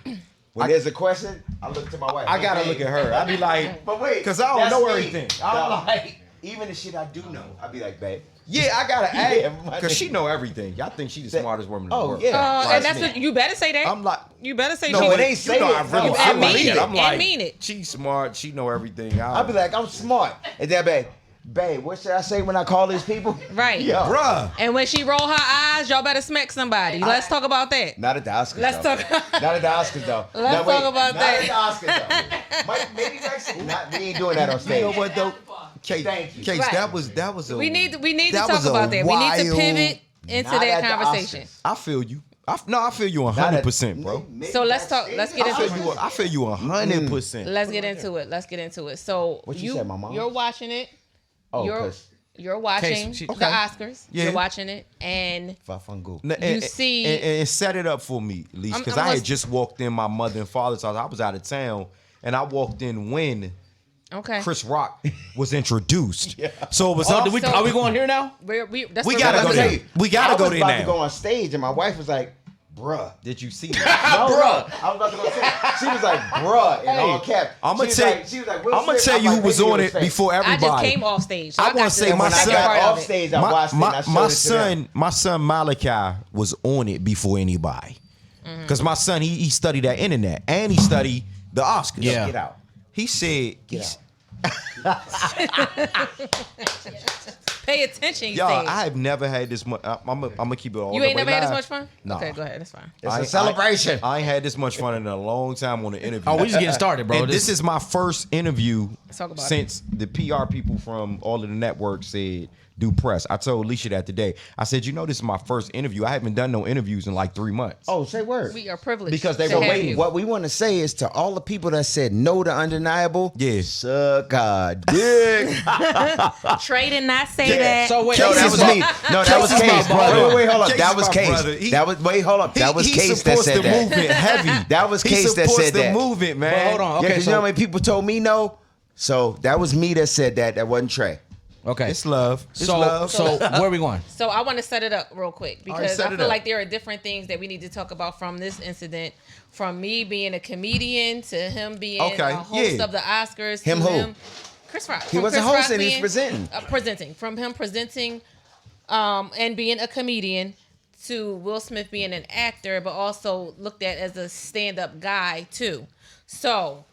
When there's a question, I look to my wife. I gotta look at her. I be like, But wait, because I don't that's know me. everything. I'm like, even the shit I do know, I be like, babe. Yeah, I gotta ask Yeah, because she know everything. Y'all think she's the smartest woman in the world. yeah. And that's what you better say that. I'm like, you better say no, she it was- ain't say know, it. I really- No, I I mean believe it. it. I'm And like, mean it. she's smart. She know everything. I'll be like, I'm smart. And then, babe, what should I say when I call these people? Right. Yeah. bruh. And when she roll her eyes, y'all better smack somebody. Let's talk about that. Not at the Oscars. Let's though. talk- Not at the Oscars though. Let's talk about not that. Not at the Oscars though. Maybe next. We ain't doing that on stage. You know what though? Case, Thank you. Case, Right. that was a. We need to that talk was a about that. We need to wild- pivot into Not that at the conversation. Oscars. I feel you. I feel you Not at- 100%, bro. maybe So let's that's talk. it. Let's get I into feel it. you. I feel you 100%. Let's get into it. Let's get into it. So What you said, my mom? You're watching it. Oh, You're 'cause you're watching Case, the okay. Oscars. Yeah. You're watching it, and Fafangu. And see- and set it up for me, at least, I'm- because I'm I had listening. just walked in my mother and father's house. I was out of town, and I walked in when okay, Chris Rock was introduced. So it was up. So- Are we going here now? that's We what gotta we're go gonna there. do. We gotta go I there was about now. to go on stage, and my wife was like, "Bruh." Did you see it? No, bruh. I was about to go say. She was like, "Bruh," in all caps. I'm gonna She was tell like, she was like, Will I'm gonna Smith. tell I'm you like, who was "Baby, on your it face." before I everybody. just came off stage. So I I wanna got say to my When I son- second got part of off it. stage, I watched it. And I showed My son Malachi was on it before anybody, because my son he studied that internet and he studied the Oscars. Yeah. Get out. He said, Get out. Pay attention, you "Y'all, said. I have never had this much. I'm gonna keep it all. You the ain't way never had this live. much fun? Nah. Okay, go ahead. That's fine. It's a celebration. I ain't had this much fun in a long time on the interview. Oh, we just getting started, bro. And this is my first interview talk about since the PR people from all of the networks said do press. I told Alicia that today. I said, you know, this is my first interview. I haven't done no interviews in like 3 months. Oh, say word. We are privileged. Because they to were have waiting. you. What we want to say is to all the people that said no to undeniable. Yeah. Suck a dick. Trey did not say Yeah. that. So wait, No, that was me. No, that was Case is my Case. brother. Wait, hold up. Case That is was my Case. brother. He- That was hold up. That was he Case that supports said the that. movement heavy. That was He Case that supports said the that. movement, man. But hold on. Yeah, Okay, because you know how many people told me no? So that was me that said that. That wasn't Trey. Okay. It's love. It's So love. where are we going? So I want to set it up real quick because set I it feel up. like there are different things that we need to talk about from this incident. From me being a comedian to him being Okay, a host yeah. of the Oscars. Him to who? Chris Rock. He From wasn't Chris Rock hosting, he was being- presenting. Presenting. From him presenting and being a comedian to Will Smith being an actor, but also looked at as a stand-up guy too. So,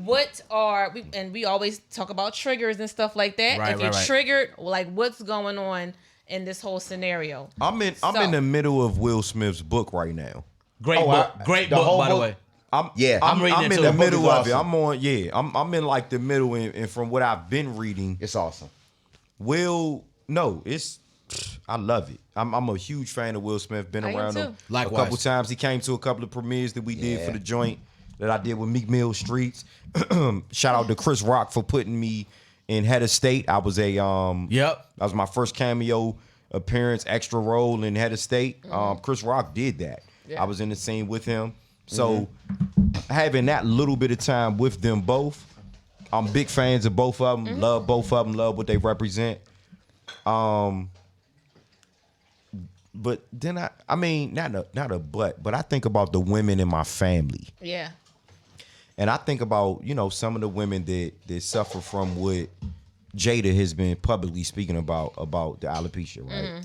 what are we always talk about triggers and stuff like that. Right, if you're right. triggered, like what's going on in this whole scenario? I'm in the middle of Will Smith's book right now. Great Oh, book. I- Great the book, whole by the book? way. I'm I'm reading I'm it in too. the The book middle is of it. awesome. I'm in like the middle, and from what I've been reading, It's awesome. I love it. I'm a huge fan of Will Smith. Been I am around too. him Likewise. a couple times. He came to a couple of premieres that we did Yeah. for the joint that I did with Meek Mill Streets. Shout out to Chris Rock for putting me in Head of State. I was Yep. that was my first cameo appearance, extra role in Head of State. Chris Rock did that. Yeah. I was in the scene with him. So having that little bit of time with them both, I'm big fans of both of them. Love both of them. Love what they represent. But then I mean, not a but I think about the women in my family. Yeah. And I think about, some of the women that suffer from what Jada has been publicly speaking about the alopecia, right? Mm-hmm.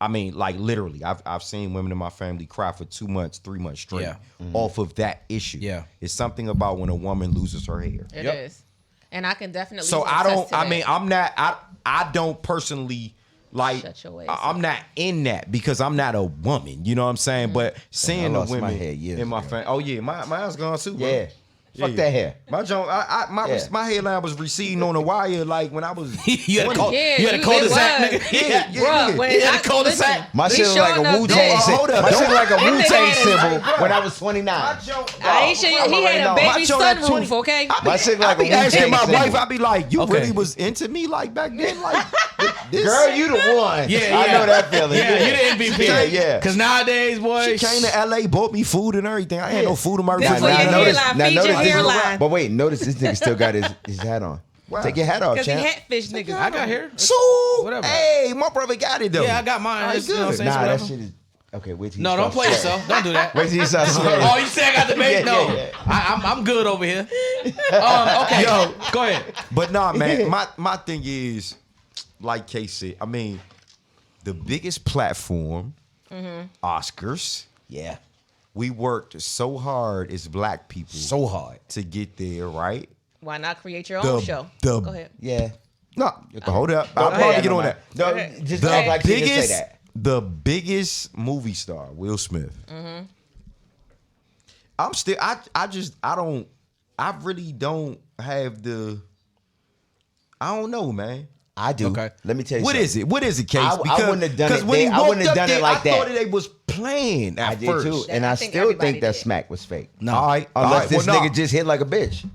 I mean, like literally, I've seen women in my family cry for 2 months, 3 months straight off of that issue. Yeah. It's something about when a woman loses her hair. It is. And I can definitely So I don't personally like, shut your ways I'm not in that because I'm not a woman, you know what I'm saying? But seeing the women my hair in my family, oh yeah, mine's gone too, bro. Yeah. Fuck that hair. My hairline was receding on the wire like when I was. you had a cul-de-sac, nigga. You had a cul-de-sac. My shit was like a Wu-Tang symbol. My shit was like a Wu-Tang symbol when I was 29. Aisha, he had a baby sunroof, okay? My shit like a Wu-Tang asking my symbol. wife, I be like, you really was into me like back then? Like, girl, you the one. Yeah. I know that feeling. Yeah, you the MVP. Yeah. Because nowadays, boy. She came to LA, bought me food and everything. I had no food in my This for refrigerator. your hairline. Feed your hairline. But wait, notice this nigga still got his hat on. Wow. Take your hat off, Because he champ. hatfish niggas. I got hair. So, Whatever. hey, my brother got it though. Yeah, I got mine. It's You know what I'm good. saying? Nah, Whatever. that shit is... Okay, wait till you No, start don't play sweating. yourself. Don't do that. Wait till you start sweating. Oh, you say I got the baby? Yeah, No. yeah. I'm good over here. Okay. Yo. Go ahead. But nah, man, my thing is, like Kay said, I mean, the biggest platform, Oscars. Yeah. We worked so hard as black people. So hard. To get there, right? Why not create your own show? Go ahead. Yeah. No, hold up. Don't I'll probably ahead, get on no, that. No, Okay. just The act like you didn't say biggest, that. the biggest movie star, Will Smith. I'm still, I really don't have I don't know, man. I do. Okay. Let me tell you What something. is it? What is it, Case? I wouldn't have done it. when he I wouldn't have walked done up it there, like I that. thought they was playing at I did first. too. And I I think still everybody think that did. smack was fake. No. All right. Unless this well, nigga no. just hit like a bitch.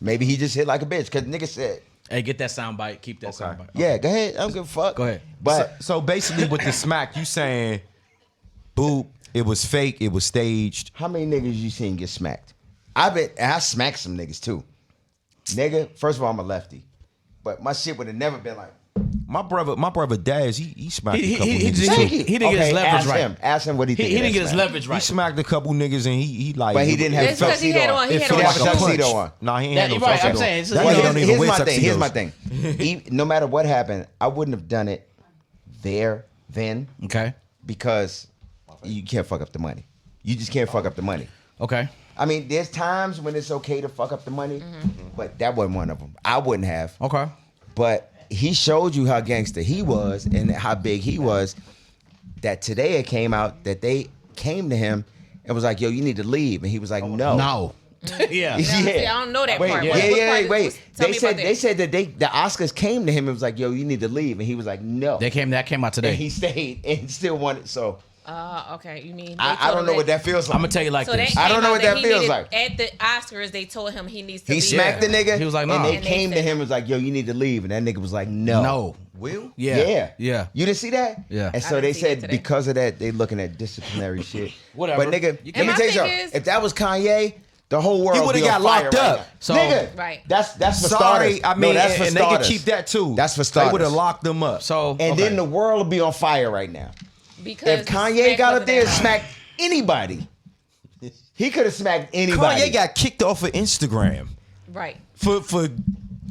Maybe he just hit like a bitch. Because nigga said, Hey, get that sound bite. Keep that sound bite. yeah, go ahead. I don't give a fuck. Go ahead. But So basically with the smack, you saying, boop, it was fake, it was staged. how many niggas you seen get smacked? I smacked some niggas too. Nigga, first of all, I'm a lefty. But my shit would have never been like, My brother Daz, he smacked a couple He niggas. didn't too. get his leverage right. Ask him what he He think. didn't get his leverage He right. smacked a couple niggas and he like. But he didn't have a It's because he tuxedo had on. He It had felt on like a shoes. tuxedo punch. on. Nah, he ain't Yeah, had no you're right. tuxedo. I'm saying, it's That just- nigga Well, don't even Here's wear my thing. Here's tuxedos. my thing. No matter what happened, I wouldn't have done it then Okay. because you can't fuck up the money. You just can't fuck up the money. Okay. I mean, there's times when it's okay to fuck up the money, but that wasn't one of them. I wouldn't have. Okay. But he showed you how gangster he was and how big he was. That today it came out that they came to him and was like, "Yo, you need to leave," and he was like, "No, No. Yeah. Yeah, see, I don't know that Wait, part. yeah, What part- wait. tell They me said about that. they said that the Oscars came to him and was like, "Yo, you need to leave," and he was like, "No." That came out and today. he stayed and still wanted. So Okay, you mean I don't know what that feels like. I'm gonna tell you like So this. that I don't know what that feels like. At the Oscars, they told him he needs to He leave. smacked the nigga. He was like, and nah. they And they came to said- him and was like, "Yo, you need to leave," and that nigga was like, "No." No. Will? Yeah. Yeah. You didn't see that? Yeah. And so I they didn't see that said today. because of that, they looking at disciplinary shit. Whatever. But nigga, You let me my tell you thing something. is- If that was Kanye, the whole world He would've would have got locked up. So- nigga, Right. That's for Sorry, starters. I mean, that's for and they can starters. keep that too. That's for They starters. would have locked them up. So And okay. then the world will be on fire right now. Because If Kanye got up there and smacked. smacked anybody, he could have smacked anybody. Kanye got kicked off of Instagram Right. for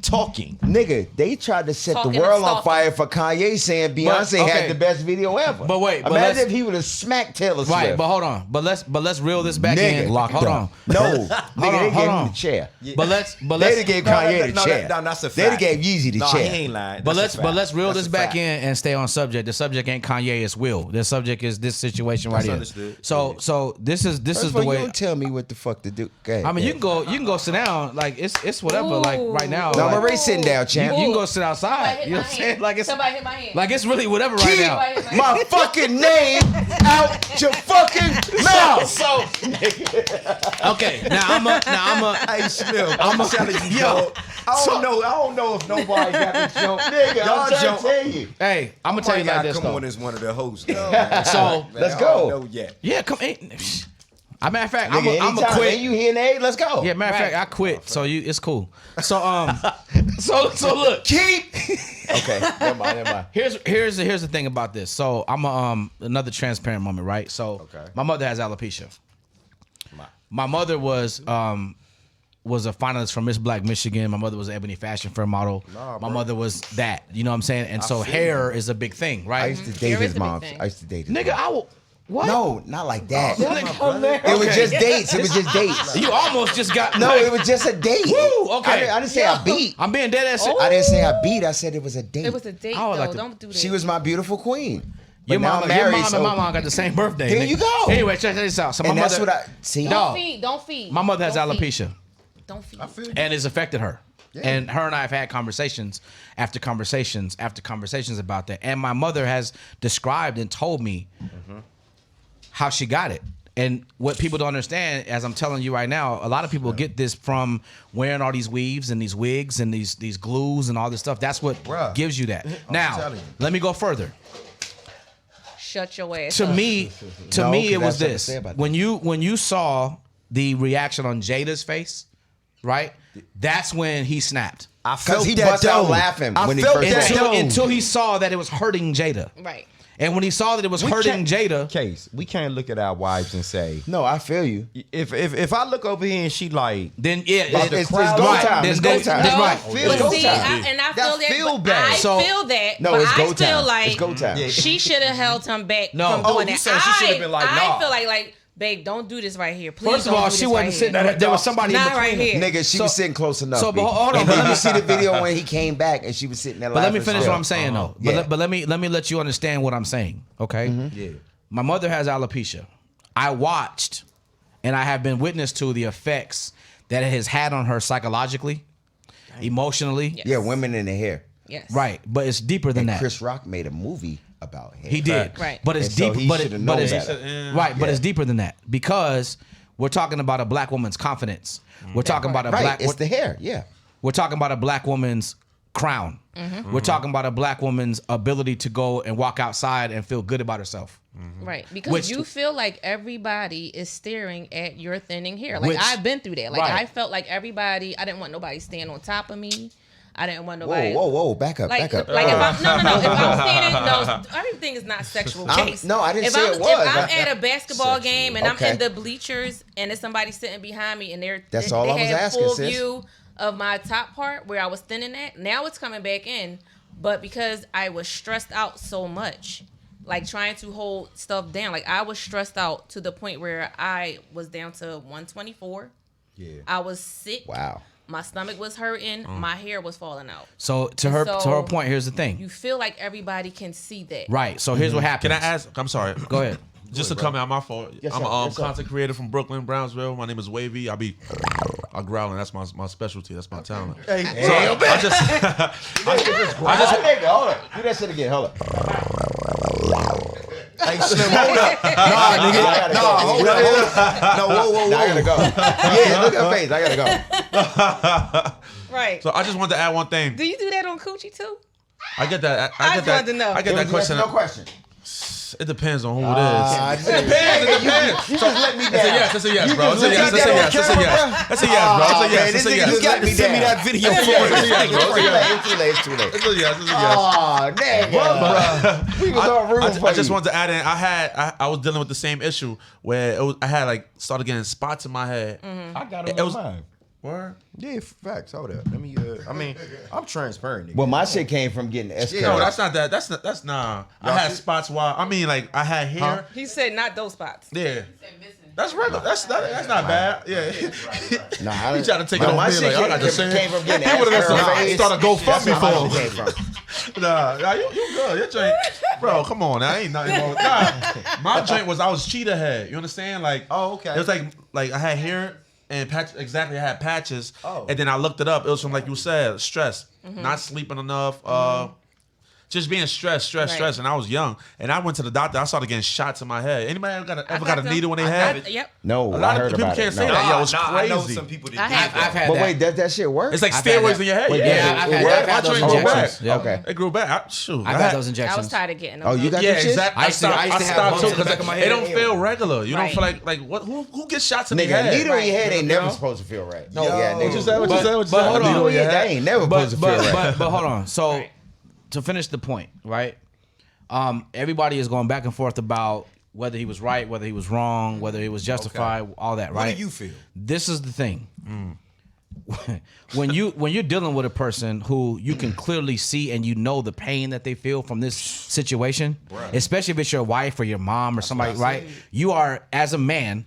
talking. Nigga, they tried to set Talking the and world on stalking. fire for Kanye saying Beyonce okay. had the best video ever. But wait, but imagine let's- if he would have smacked Taylor Swift. Right, but hold on. But let's reel this back Nigga, in. locked Hold up. on. No, nigga, they hold gave him on. the chair. But let's They'd have gave Kanye the chair. No, that's a fact. They'd have gave Yeezy the No, chair. he ain't lying. But That's a let's fact. reel That's this a back fact. in and stay on subject. The subject ain't Kanye, it's Will. The subject is this situation right That's here. understood. So this is First the of all, way. you don't tell me what the fuck to do. Go ahead, I mean, go you can go sit down. Like it's whatever. Like right now. No, I'm like, already sitting down, you, champ. you can go sit outside. Somebody hit You know my what I'm saying? hand. Like it's Somebody hit my hand. like it's really whatever right Keep now. my fucking name out your fucking mouth. So okay, now I'm a Hey, Slim, I'm telling you, yo. I don't know if nobody got the jump. Nigga, Y'all I'm trying jump. to tell you. Hey, I'm gonna tell you like this come though. on as one of the hosts. Though, man. So Man, let's I go. don't know yet. yeah, come. Matter of fact, Nigga, I'm a quit. You here, Nate? Let's go. Yeah, matter of fact, I quit. So it's cool. So so look, Keep. Okay, never mind. Here's the thing about this. So I'm another transparent moment, right? So my mother has alopecia. My mother was a finalist for Miss Black Michigan. My mother was an Ebony Fashion Fair model. My mother was that. You know what I'm saying? And so hair is a big thing, right? I used to date his mom. Nigga, I will. What? No, not like that. Nigga, It was just dates. It was just dates. You almost just got. No, it was just a date. Woo, okay. I didn't say I beat. I'm being dead ass. I didn't say I beat. I said it was a date. It was a date, I would though. like to- Don't do that. She was my beautiful queen. Your But now mom I'm married, and my mom got the same birthday. There nigga. you go. Anyway, check this out. So my And that's mother, what I see. No. Don't feed. my mother has Don't feed. alopecia, Don't feed. I feel you. and it's affected her. And her and I have had conversations after conversations about that. And my mother has described and told me how she got it. And what people don't understand, as I'm telling you right now, a lot of people get this from wearing all these weaves and these wigs and these glues and all this stuff. That's what gives you that. Now, telling you. let me go further. Shut your ass To up. me, No, it was 'cause that's what I this. say about When you saw the reaction on Jada's face, right? That's when he snapped. I Because felt he that bust out though. laughing I when he felt first that said though. Until he saw that it was hurting Jada. Right. And when he saw that it was hurting Jada, Case, we can't look at our wives and say, No, I feel you. if I look over here and she like, then yeah, It's go right. time. There's It's go go- time. that's No, right. Feel but go see, time. I That feel that. feel but bad. I So- feel that. No, but it's go I feel time. like It's go time. Yeah. she should have held him back No. from Oh, doing you that. saying she should have been like, I nah. feel like, babe, don't do this right here. Please First of don't all, do she this wasn't right sitting here. there. There was somebody in Not between right them. here. Nigga, she So- was sitting close enough. so, B. but hold on, And but then let you me- see the video when he came back and she was sitting there But let laughing. me finish still. what I'm saying though. Yeah. But let me let you understand what I'm saying. Okay. yeah, My mother has alopecia. I watched, and I have been witness to the effects that it has had on her psychologically, emotionally. Yes. Yeah, women in the hair. Yes. Right, but it's deeper than And that. Chris Rock made a movie about hair. He did, Right. But it's And so deep. he But shoulda it, known but it's better. right. But Yeah. it's deeper than that because we're talking about a black woman's confidence. We're talking about a Right, black. it's the hair. Yeah. We're talking about a black woman's crown. We're talking about a black woman's ability to go and walk outside and feel good about herself. Right, because Which- you feel like everybody is staring at your thinning hair. Like Which- I've been through that. Like Right. I felt like everybody. I didn't want nobody staying on top of me. I didn't want Whoa, nobody. whoa. Back up. Like, back up. like if I'm no. If I'm standing, no, everything is not sexual case. No, I didn't if say I'm, it was. If I'm at a basketball game and Okay. I'm in the bleachers and there's somebody sitting behind me and That's they all I was have asking, full sis. view of my top part where I was thinning at. Now it's coming back in, but because I was stressed out so much, like trying to hold stuff down, like I was stressed out to the point where I was down to 124. yeah. I was sick. Wow. My stomach was hurting. My hair was falling out. So to her point, here's the thing. You feel like everybody can see that. Right. So here's what happens. Can I ask? I'm sorry. Go ahead. Just to come out, my fault. Yes, I'm sir. a Yes, sir. content creator from Brooklyn, Brownsville. My name is Wavy. I growling. That's my specialty. That's my talent. Hey, I just Hold up. Do that shit again. Hold up. hey, Slim, hold up. Nah, nigga. Nah, hold up. No, whoa. Now I gotta go. Yeah, look at her face. I gotta go. Right. so I just wanted to add one thing. Do you do that on coochie too? I get that. I I just get that. wanted to know. I get that question. No question. It depends on who it is. It depends. You just let me down. It's a yes, bro. It's a yes. It's a yes. It's a yes. It's a yes, bro. It's a yes. It's a yes. You got to send me that video for it. It's too late. It's a yes. It's a yes. Oh, nigga. We was all rooting for I just you. wanted to add in. I was dealing with the same issue where I had like started getting spots in my head. I got It was- mine. Word? Yeah, facts. Hold up. Let me. I mean, I'm transparent. Nigga. Well, my shit came from getting S No, that's not that. That's nah. I had spots while I mean like I had hair. He said not those spots. Yeah. That's regular. That's not bad. Yeah. Nah, I He trying to take it no, on my me shit like I got the came same. from getting He would've S started a GoFundMe That's where my for shit him. came from. Nah, you good. Your joint, bro. Come on, now ain't nothing wrong. Nah, my joint was I was cheetah head. You understand? Like, Oh, okay. It was like I had hair and patch. Exactly, I had patches. Oh. And then I looked it up. It was from like you said, stress, not sleeping enough, just being stressed, and I was young, and I went to the doctor. I started getting shots in my head. Anybody ever got a needle when they had it? Yep. No, A lot I heard of people about can't it. say No. that. Yo, it's I know crazy. some people that I did have- that. I've had But that. wait, does that shit work? It's like I've had steroids that. in your head. Wait, Yeah, Yeah, I've had My those joint grew back. injections. Yep. Okay. It grew back. Shoot, I've I had had those injections. I was tired of getting them. Oh, you got Yeah, them shit? exactly. I used to have stopped bumps too in the back because of my it head. don't feel regular. You don't Right. feel like what? Who gets shots in Nigga, their a head? needle in your head ain't You never know? supposed to feel right. No. Yeah, What nigga. you said? What you said? What you but said? hold A on. needle in your That head? ain't never supposed to feel right. But hold on. So to finish the point, right? Everybody is going back and forth about whether he was right, whether he was wrong, whether he was justified, all that, right? What do you feel? This is the thing. When you're dealing with a person who you can clearly see and you know the pain that they feel from this situation, especially if it's your wife or your mom or somebody, right? You are as a man,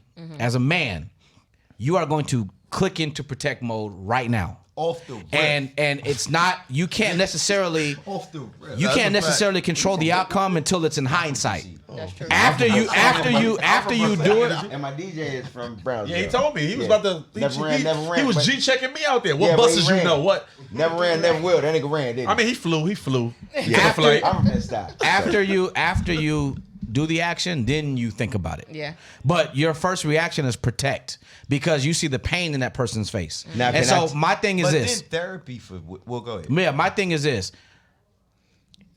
you are going to click into protect mode right now. Off the rip. And it's not, you can't necessarily Off the rip. you can't necessarily control the outcome until it's in hindsight. That's true. After you do it, And my DJ is from Brownsville. Yeah, he told me he was Yeah. about to. Never ran, He was but- G checking me out there. What Yeah, but buses he you ran. know? What? Never ran, never will. That nigga ran, didn't I mean, he flew. yeah. flight. I'm pissed out. after you do the action, then you think about it. Yeah. But your first reaction is protect because you see the pain in that person's face. Now, And can so I- my thing is But this. then therapy for well, go ahead. Yeah, my thing is this.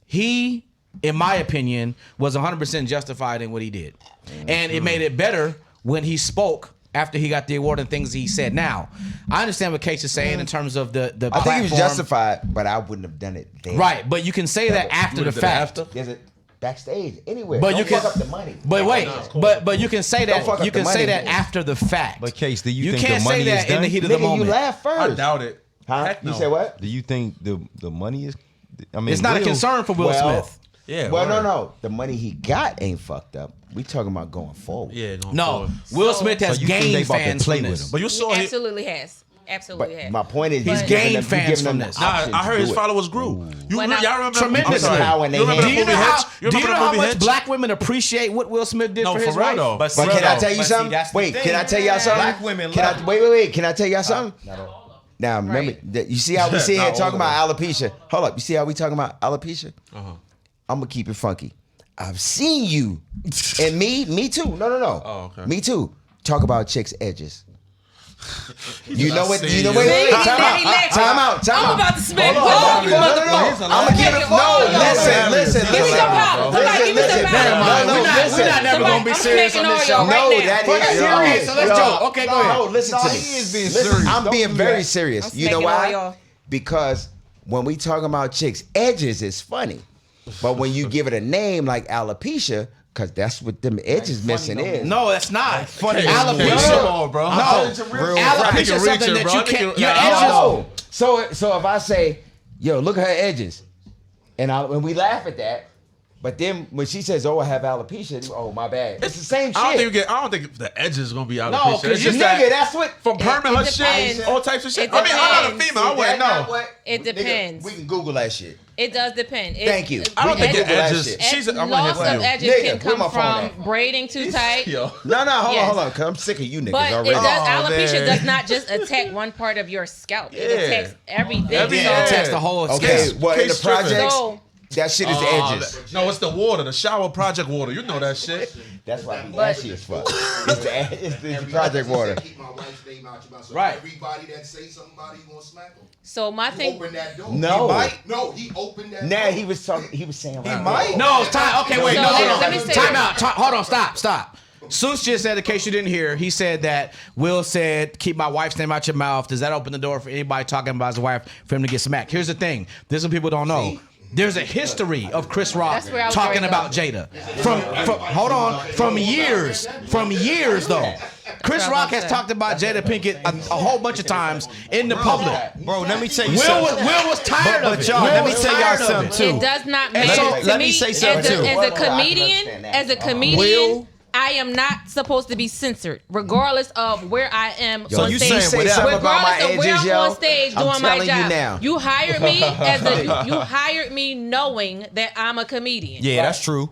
He, in my opinion, was 100% justified in what he did. And it made it better when he spoke after he got the award and things he said. Now, I understand what Case is saying in terms of the I think he was platform. justified, but I wouldn't have done it there. Right, but you can say that after the fact. There's a backstage anywhere. But Don't you can fuck up the money. But wait, but you can say Don't fuck that up you the can say money. that after the fact. But Case, do you think can't the money say is that in done? the heat of the Nigga, you moment. laugh first. I doubt it. Huh? Heck no. You say what? Do you think the money is? I mean, It's not a Will- concern for Will Well, Smith. Yeah. Well, word. no. The money he got ain't fucked up. We talking about going forward. Yeah. Going No, forward. Will So- Smith has So you think they gained about to fans play from with this. him? But you He saw he. absolutely has. Absolutely But has. my point is, He's you're giving gained them- fans you're giving from them this. the Nah, option I heard to his do it. followers grew. When I- Y'all remember? Tremendously. I'm sorry. How when they You remember had- the Do you movie know how, Hitch? do you know remember how the much movie Hitch? black women appreciate what Will Smith did No, for for his real wife? though. But But can I tell you But see, something? that's the Wait, thing. can I tell y'all something? Black women Can I, love wait. Can I tell y'all something? Now, remember, Right. that you see how we sit here Not talking all about alopecia? Hold up. You see how we talking about alopecia? I'm going to keep it funky. I've seen you. And me too. No. Oh, okay. Me too. Talk about chicks' edges. You know what? seen You know you. what? See, Time he let you. out. I'm about to smack Hold all on. you No. motherfuckers. I'm gonna give it. No, listen. Give me some power. Somebody give me some power. No, listen. We're not never gonna be I'm serious smacking on this all show. y'all right No, now. that Fuck is it. Okay, so let's joke. Okay, go ahead. No, listen to me. he is being Listen, serious. I'm Don't being do very that. serious. I'm You know smacking all why? y'all. Because when we talking about chicks' edges, it's funny. But when you give it a name like alopecia, because that's what them edges missing is. No, that's not. Funny. Alopecia. Come on, bro. No, Real alopecia Nigga is something reaching, that bro. you can't. Nigga- Your Nah, edges. No. So if I say, yo, look at her edges, and we laugh at that, but then when she says, oh, I have alopecia, oh, my bad. It's the same shit. I don't think the edges is gonna be alopecia. No, 'cause It's you just Nigga, that that's what. from perming her It shit, depends. all types of shit. It I mean, I'm not a depends. female. I wouldn't know. It depends. We can Google that shit. It does depend. Thank you. I don't We think can the Google that edges. shit. She's. I'm gonna Loss hit of you. edges Nigga, can where come my phone from at? braiding too tight. Yo. No, hold Yes. on, cause I'm sick of you niggas But already. it does, Oh, alopecia man. does not just attack one part of your scalp. It Yeah. attacks everything. Every So- area. Attacks the whole Okay, skin. well, in the Case stripping. projects, So that shit is the edges. No, it's the water, the shower project water. You know that shit. That's why I'm ashy as fuck. It's the project water. Keep my wife's name out your mouth. So Right. Everybody that say somebody, you gonna smack them. So my thing, Open that door. No. He might. No, he opened that Nah, door. he was talking. He was saying. He might. No, time. Okay, wait. So No, let me hold say on. Time this. out. Hold on. Stop. Seuss just said, in case you didn't hear, he said that Will said, keep my wife's name out your mouth. Does that open the door for anybody talking about his wife for him to get smacked? Here's the thing. This is what people don't know. There's a history of Chris Rock That's where I was talking going about Jada. From years though. Chris Rock has talked about Jada Pinkett a whole bunch of times in the public. Bro, let me tell you Will something. was tired of But it. y'all, Will let me was tell y'all tired of something it. too. it does not And matter. so, To let me me, say something, too. as a comedian, Will- I am not supposed to be censored, regardless of where I am So on you stage. saying whatever about my Regardless of where edges, I'm yo, on stage I'm doing my telling you job. now. You hired me you hired me knowing that I'm a comedian. Yeah, that's true.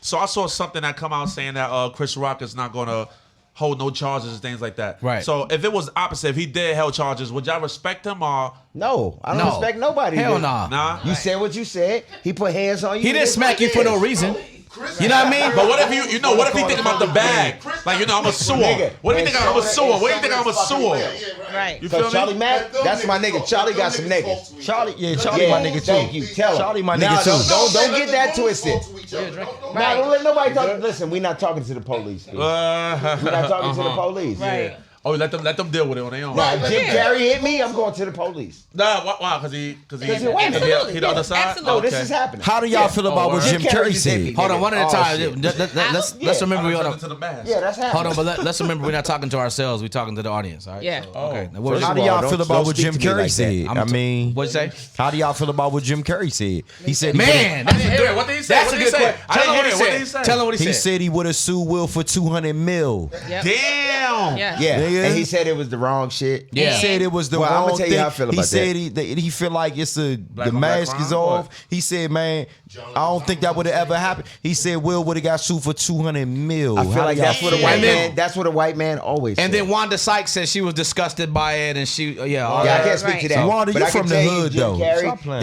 So I saw something that come out saying that Chris Rock is not gonna hold no charges and things like that. Right. So if it was opposite, if he did held charges, would y'all respect him or No, I don't No. respect nobody. Hell then. nah. nah? You said what you said. He put hands on you. He didn't That's smack what you it for no is. reason. You know what I mean? But what if what if he think about the bag? Like, I'm a sewer. What if he think I'm a sewer? What if he think I'm a sewer? Right. You feel me? Charlie Mack, that's my nigga. Charlie got some niggas. Charlie my nigga too. Thank you. Tell him. Charlie my Now, nigga too. don't get that twisted. Nah, don't let nobody talk. Listen, we not talking to the police. We're not talking to the police. Right. Oh, let them deal with it on their own. Nah, if Jim Carrey hit me, I'm going to the police. Nah, why? Because he the other side. Absolutely. No, this is happening. How do y'all feel about what Jim Carrey said? Hold on, one at a time. shit. Let's remember we to the mask. Yeah, that's happening. Hold on, but let's remember we're not talking to ourselves. We're talking to the audience. All right? Yeah. So, okay. Now, First How of do all, y'all don't- feel about don't what speak Jim to me Carrey like said? that. I mean, what'd you say? how do y'all feel about what Jim Carrey said? He said, Man, I didn't hear it. What did he say? that's What a did he good say? question. I didn't hear it. What did he he say. say? Tell him what he he said. said he would have sued Will for $200 million. Yep. Damn. Yeah. Yeah, Nigga. and he said it was the wrong shit. Yeah. He said it was the Well, I'ma wrong tell you thing. how I feel He about said that. he feel like it's the on mask black is crime? off. What? He said, man, I don't think that would have ever happened. He said Will would have got sued for $200 million. I feel like that's what a feel? white And then- man. That's what a white man always. And said. then Wanda Sykes said she was disgusted by it, and she, all Yeah, I right. can't speak to Right. that. Wanda, but you I can from the tell hood, Jim though. Carrey, Stop playing.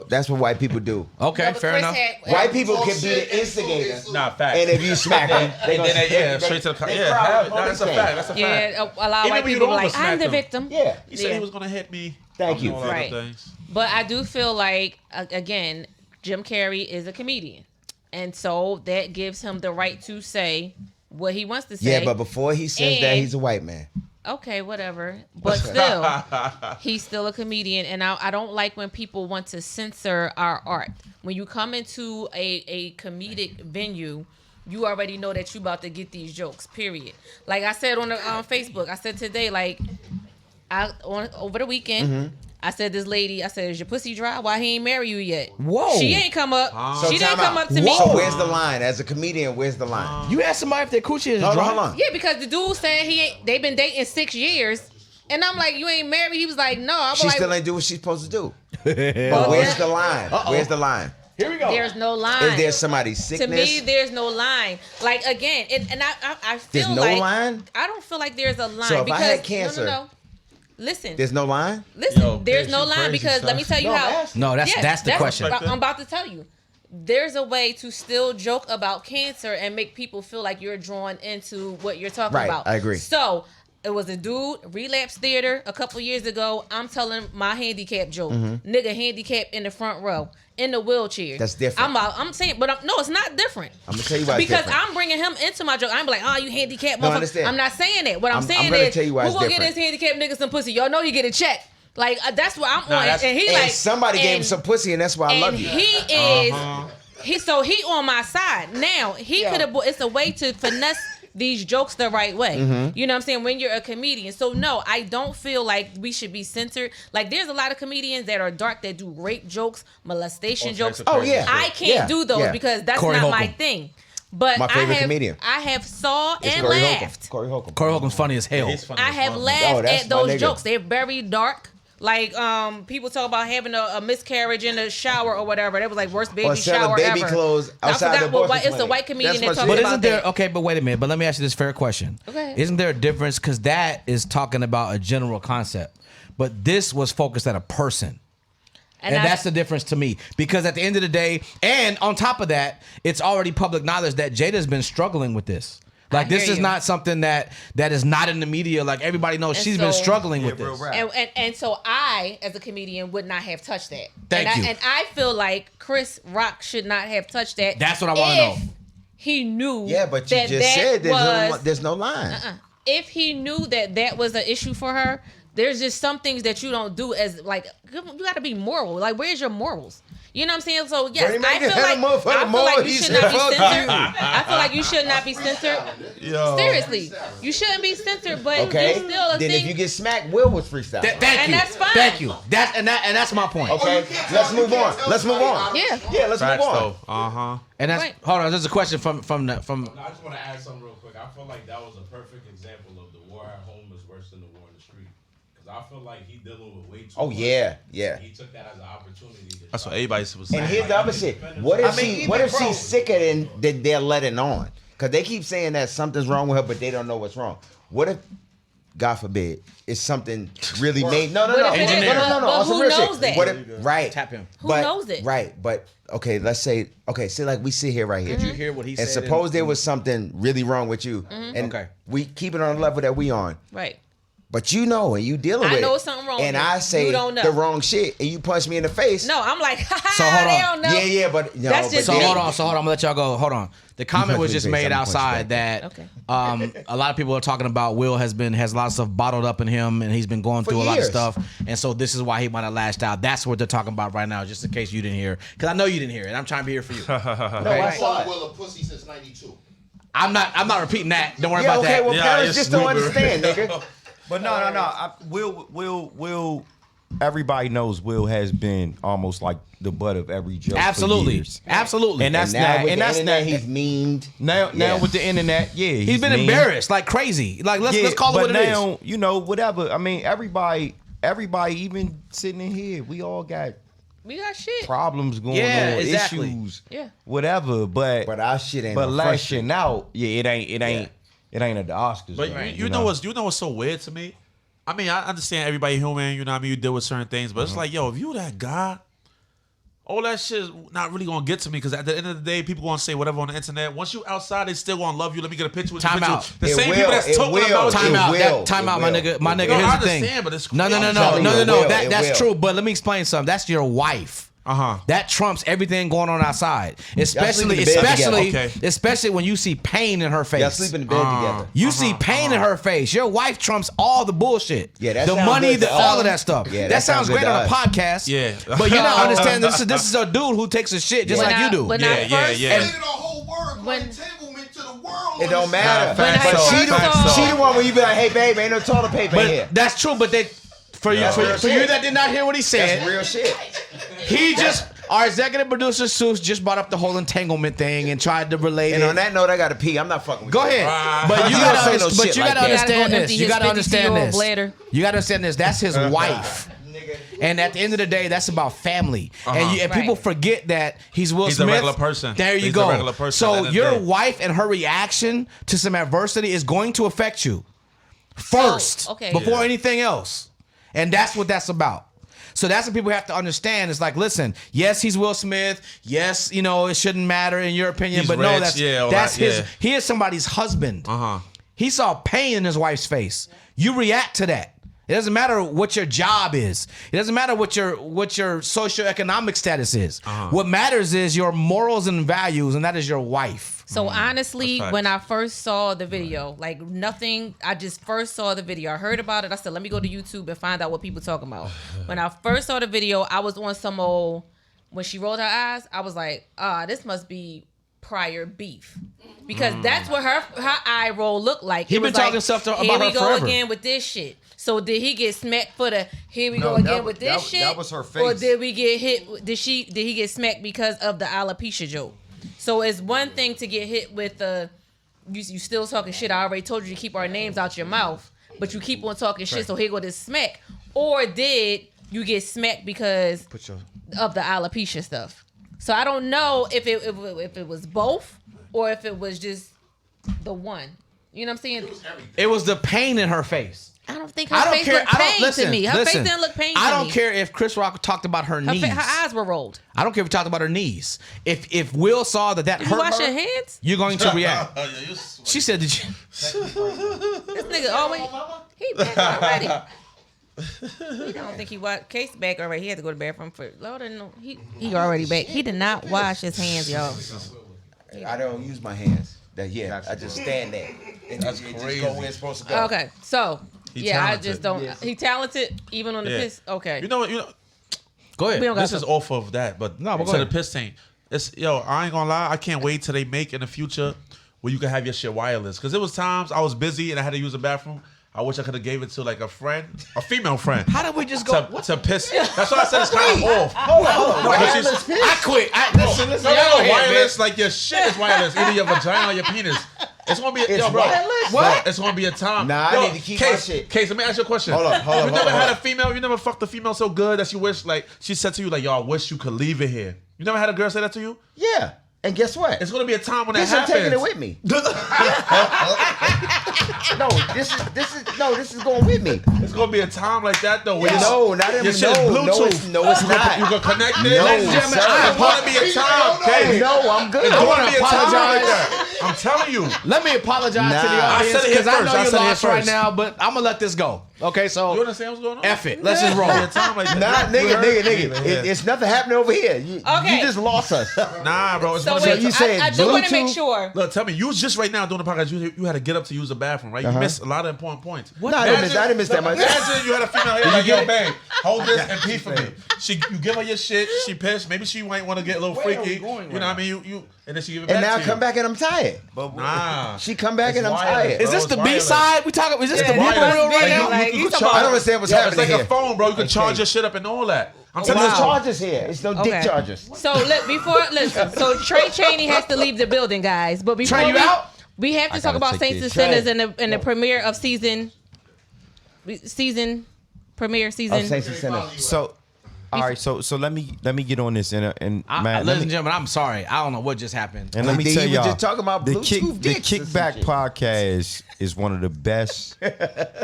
that's what white people do. Okay, But fair Chris enough. White people can be the instigator, Nah, fact. and if you smack them, they gonna straight to the they yeah. cry have it. on That's a the fact. That's a fact. Yeah, a lot of Even white when you people don't like, smack I'm the them. victim. Yeah. He said Yeah. he was gonna hit me. Thank you. All other Right. things. But I do feel like, again, Jim Carrey is a comedian. And so that gives him the right to say what he wants to say. Yeah, but before he says that, And- he's a white man. Okay, whatever. But still, he's still a comedian. And I don't like when people want to censor our art. When you come into a comedic venue, you already know that you about to get these jokes, period. Like I said on Facebook, I said today, like, over the weekend, I said this lady, I said, is your pussy dry? Why he ain't marry you yet? Whoa. She ain't come up. So She didn't time come out. up to me. So where's the line? As a comedian, where's the line? You asked somebody if their coochie is Hold dry. on, hold on. Yeah, because the dude said they've been dating 6 years. And I'm like, you ain't married? He was like, no. I was She like, still ain't do what she's supposed to do. But where's the line? Where's the line? Here we go. there's no line. Is there somebody's To sickness? me, there's no line. Like, again, and I feel There's no like line? I don't feel like there's a line. So if I because, had cancer- No. Listen. There's no line? Listen, Yo, there's bitch, no you line crazy, because son. let me tell you No, how. I'm asking. No, that's the question. I'm about to tell you. There's a way to still joke about cancer and make people feel like you're drawn into what you're talking Right, about. I agree. So it was a dude, Relapse Theater, a couple years ago. I'm telling my handicap joke. Nigga handicapped in the front row, in the wheelchair. That's different. I'm saying, but no, it's not different. I'm gonna tell you why it's Because different. I'm bringing him into my joke. I'm like, oh, you handicapped No, I motherfucker. understand. I'm not saying that. What I'm I'm saying gonna is, tell you why who it's gonna get different. this handicapped nigga some pussy? Y'all know he get a check. Like that's what I'm on. that's- And he And like somebody gave him and- some pussy, and that's why I and love you. he is he on my side. Now he could have. It's a way to finesse these jokes the right way. You know what I'm saying? When you're a comedian. So no, I don't feel like we should be censored. Like there's a lot of comedians that are dark that do rape jokes, molestation jokes. Oh, yeah. I can't do those because that's Corey not my Holcomb. thing. But My favorite I have, comedian. I have saw It's and Corey laughed. Corey Holcomb. Corey Holcomb's funny as hell. He's funny I as have fuck. laughed that's at my those nigga. jokes. They're very dark. Like people talk about having a miscarriage in the shower or whatever. That was like worst baby Or selling shower baby ever. clothes I outside forgot the what abortion it's a white clinic. comedian That's that what talks she But did. about isn't there that. okay? But wait a minute. But let me ask you this fair question. Okay. Isn't there a difference? Because that is talking about a general concept, but this was focused at a person. And that's the difference to me. Because at the end of the day, and on top of that, it's already public knowledge that Jada's been struggling with this. Like, this hear is you. not something that is not in the media. Like, everybody knows And she's been so- struggling with real this. rap. And so I, as a comedian, would not have touched that. Thank you. And I feel like Chris Rock should not have touched that. That's what I wanna know. if he knew. Yeah, but you that just that said was, there's no line. if he knew that was an issue for her, there's just some things that you don't do as like you got to be moral. Like, where's your morals? You know what I'm saying? So yes, Bernie I Mac feel had a like motherfucking moral. you He should said, not be "Fuck censored. you." I feel like you should not be censored. Yo. Seriously, you shouldn't be censored. But Okay. there's still a Then thing. if you get smacked, Will was freestyle. Thank And you. that's fine. Thank you. That's my point. Okay, let's move on. Let's move on. Yeah. Yeah, let's Facts move on. though. And that's Right. hold on. There's a question from. I just want to add something real quick. I feel like that was a perfect example of the war at home is worse than the war in the street. Because I feel like he dealing with way too Oh much. yeah, yeah. He took that as an opportunity. To That's try what to- everybody was saying. And here's the other shit. What if she's sicker than they're letting on? Because they keep saying that something's wrong with her, but they don't know what's wrong. What if God forbid, it's something really made. No. But On some who real knows shit. that? What if- right. Tap him. Who knows it? Right, but okay, let's say like we sit here right here. Did you hear what he And said? suppose there was something really wrong with you, and Okay. we keep it on the level that we on. Right. But you know, and you dealing with I know it, something wrong and with I you. say You don't know. the wrong shit, and you punch me in the face. No, I'm like, ha So ha, hold they on. don't know. Yeah, but no, That's but just So me. hold on. I'm gonna let y'all go. Hold on. The comment was just made outside that Okay. a lot of people are talking about Will has a lot of stuff bottled up in him, and he's been going For through a lot of years. stuff, and so this is why he might have lashed out. That's what they're talking about right now, just in case you didn't hear, because I know you didn't hear it. I'm trying to be here for you. No, I saw it. Will a pussy since '92. I'm not repeating that. Don't worry Yeah, about okay, that. well, Yeah, parents you're just don't stupid. understand, nigga. But no. Will. Everybody knows Will has been almost like the butt of every joke. For Absolutely, years. absolutely. And that's And now not. with And the that's internet, not. he's memed. Now Yeah. with the internet, yeah, he's been mean. embarrassed like crazy. Like let's call it what but it is. now, you know, whatever. I mean, everybody, even sitting in here, we all got We got shit. problems going Yeah, on, exactly. issues, Yeah. whatever. But But our shit ain't. but no fresh lashing out, yeah, it ain't at the Oscars. But though, you know what's so weird to me? I mean, I understand everybody human, you know what I mean? You deal with certain things, but it's like, yo, if you that guy, all that shit is not really gonna get to me because at the end of the day, people gonna say whatever on the internet. Once you outside, they still gonna love you. Let me get a picture with Time you. out. The It same will, people that's it talking will. about Time you. out, will, time it out, will. my nigga. My nigga, No, I here's the thing. understand, but it's No. I'm telling you, it will, it That's will. true. But let me explain something. That's your wife. That trumps everything going on outside, sleep in bed together. especially when you see pain in her face. Y'all sleep in the bed together. You see pain in her face. Your wife trumps all the bullshit. Yeah, that the sounds money, good to all us. of that stuff. Yeah, that that sounds sounds good great on a to us. podcast. Yeah. but you're not understanding. This is a dude who takes a shit just When like I- you do. when Yeah, I yeah, first- yeah. Created a whole word When- called entanglement to the world. It don't matter. When I Facts first though. She saw- the one where you be like, hey, babe, ain't no toilet paper in here. But that's true. But they, for you that did not hear what he said, That's real shit. he just. Our executive producer Seuss just brought up the whole entanglement thing and tried to relate And it. on that note, I gotta pee. I'm not fucking with Go you. ahead, but you You gotta, don't say no but shit you like gotta that. understand Gotta go this. empty You his gotta understand 52-year-old this. bladder. You gotta understand this. That's his wife. And at the end of the day, that's about family. And people Right. forget that he's Will He's a Smith. regular person. There you He's go. a regular person at the So end of the your day. wife and her reaction to some adversity is going to affect you first, okay. before Yeah. anything else. And that's what that's about. So that's what people have to understand. It's like, listen, yes, he's Will Smith. Yes, you know, it shouldn't matter in your opinion, He's but no, rich, that's yeah, all that's that, his. yeah. He is somebody's husband. Uh-huh. He saw pain in his wife's face. You react to that. It doesn't matter what your job is. It doesn't matter what your socioeconomic status is. What matters is your morals and values, and that is your wife. So honestly, That's when I facts. first saw the video, like nothing, I just first saw the video. I heard about it. I said, let me go to YouTube and find out what people talking about. When I first saw the video, I was on some old, when she rolled her eyes, I was like, this must be prior beef. Because that's what her eye roll looked like. He It been was talking like, stuff here about we her go forever. again with this shit. So did he get smacked for the here we No, go that again was- with this that- shit? that was her Or face. did we get hit? Did he get smacked because of the alopecia joke? So it's one thing to get hit with you still talking shit. I already told you to keep our names out your mouth, but you keep on talking shit. So here go this smack. Or did you get smacked because of the alopecia stuff? So I don't know if it was both or if it was just the one. You know what I'm saying? It was the pain in her face. I don't think her face looked pain to me. Her face didn't look pain to me. I don't care if Chris Rock talked about her knees. Her eyes were rolled. I don't care if he talked about her knees. If Will saw that Did you hurt wash her, your hands? you're going to react. She said, "Did you?" This nigga always he back already. He don't think he washed Case back already. He had to go to the bathroom for Lord. No, he already back. He did not wash his hands, y'all. I don't use my hands. I just stand there. And That's it crazy. just go where it's supposed to go. Okay, so He I talented. just don't. Yes. He talented even on the Yeah. piss. Okay, You know what? Go ahead. We don't got This is to- off of that, but No, but go to the ahead. piss tank. I ain't gonna lie. I can't wait till they make in the future where you can have your shit wireless. Because there was times I was busy and I had to use the bathroom. I wish I could have gave it to like a friend, a female friend. How did we just go? to piss? That's why I said it's kind of off. Hold on. I quit. Listen. No, y'all go ahead, wireless. Like your shit is wireless. Either your vagina or your penis. It's gonna be It's bro. wireless? What? It's gonna be a time. Nah, I Yo, need to keep my Case, shit. Case, let me ask you a question. Hold on. You never had a female. You never fucked a female so good that you wish like she said to you like, "Yo, I wish you could leave it here." You never had a girl say that to you? Yeah. And guess what? It's gonna be a time when that Guess I'm happens. taking it with me. No, this is going with me. It's gonna be a time like that though. Where No, not even your shit's Bluetooth. No, it's not. You can connect it. No, Ladies and gentlemen, sir. it's gonna be a time. Okay. No, I'm good. It's I gonna wanna be a time apologize. like that. I'm telling you. Let me apologize to the Nah. I audience said it here because I first. know I you're said it here lost right first. now, but I'm gonna let this go. Okay, You so understand what's going on? F it. Let's just roll. It's gonna be a time like that. Nah, You heard? nigga. It's nothing happening over here. You just lost us. Nah, bro. It's So gonna wait, be you a said I do want to make Bluetooth? sure. Look, tell me, you was just right now doing the podcast. You had to get up to use the bathroom, right? You missed a lot of important points. No, I didn't miss that much. Imagine you had a female here like, yo, babe, hold this and pee for me. You give her your shit. She pissed. Maybe she might want to get a little Where are freaky. we going You know right what I mean? You and then she give it And back now to I you. come back and I'm tired. Nah. She come back and I'm wireless, tired. is this Bro, the it's B side? We talking? Is this the Yeah, blooper this reel is right big. now? Like, you talking I about- don't understand what's Yo, happening it's like here. a phone, bro. You can charge Okay. your shit up and all that. I'm So telling no you. charges here. It's no dick Okay. charges. So listen. So Trey Chaney has to leave the building, guys. But before Trey, you out? we have to I talk gotta about take Saints and this. Sinners Trey. and the premiere of season premiere season. Of Saints and Sinners. So, all right. So let me get on this and Ladies man, and gentlemen, I'm sorry. I don't know what just happened. and let me They tell even y'all, just talking about the Bluetooth dicks or some Kickback shit. Podcast is one of the best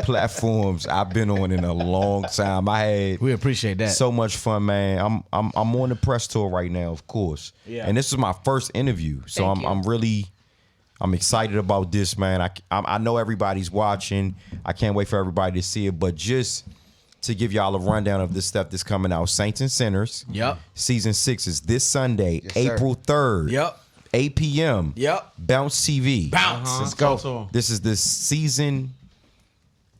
platforms I've been on in a long time. I had We appreciate that. so much fun, man. I'm on the press tour right now, of course. Yeah. And this is my first interview, so Thank you. I'm really excited about this, man. I know everybody's watching. I can't wait for everybody to see it, but just to give y'all a rundown of the stuff that's coming out, Saints and Sinners. Yep. Season 6 is this Sunday, Yes, sir. April 3rd. Yep. 8 p.m. Yep. Bounce TV. Bounce. Let's go. This is the season.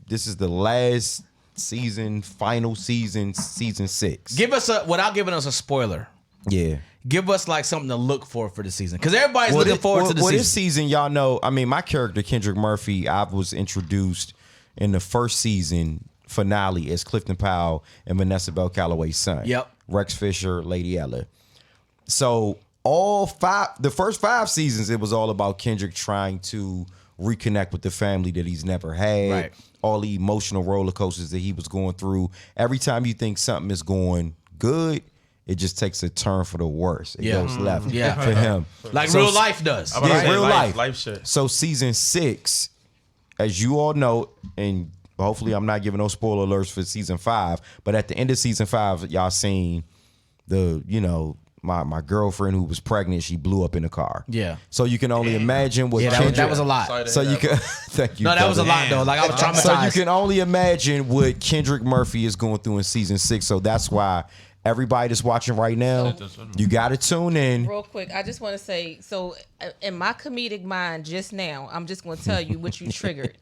This is the last season, final season, season 6. Give us without giving us a spoiler. Yeah. Give us like something to look for the season because everybody's looking forward to the season. This season, y'all know. I mean, my character Kendrick Murphy, I was introduced in the first season finale as Clifton Powell and Vanessa Bell Calloway's son. Yep. Rex Fisher, Lady Ella. So the first 5 seasons, it was all about Kendrick trying to reconnect with the family that he's never had. Right. All the emotional roller coasters that he was going through. Every time you think something is going good, it just takes a turn for the worse. It Yeah. goes left Yeah. for him. Like So- real life does. I'm about to Yeah, say real life. life shit. So season 6, as you all know, and hopefully I'm not giving no spoiler alerts for season 5, but at the end of season 5, y'all seen my girlfriend who was pregnant, she blew up in a car. Yeah. So you can only imagine what Yeah, Kendrick. that was a lot. Sorry to So hear you that, can thank you. No, that was a brother. lot though. Like I was traumatized. So you can only imagine what Kendrick Murphy is going through in season 6. So that's why everybody that's watching right now, you got to tune in. Real quick, I just want to say, so in my comedic mind just now, I'm just going to tell you what you triggered.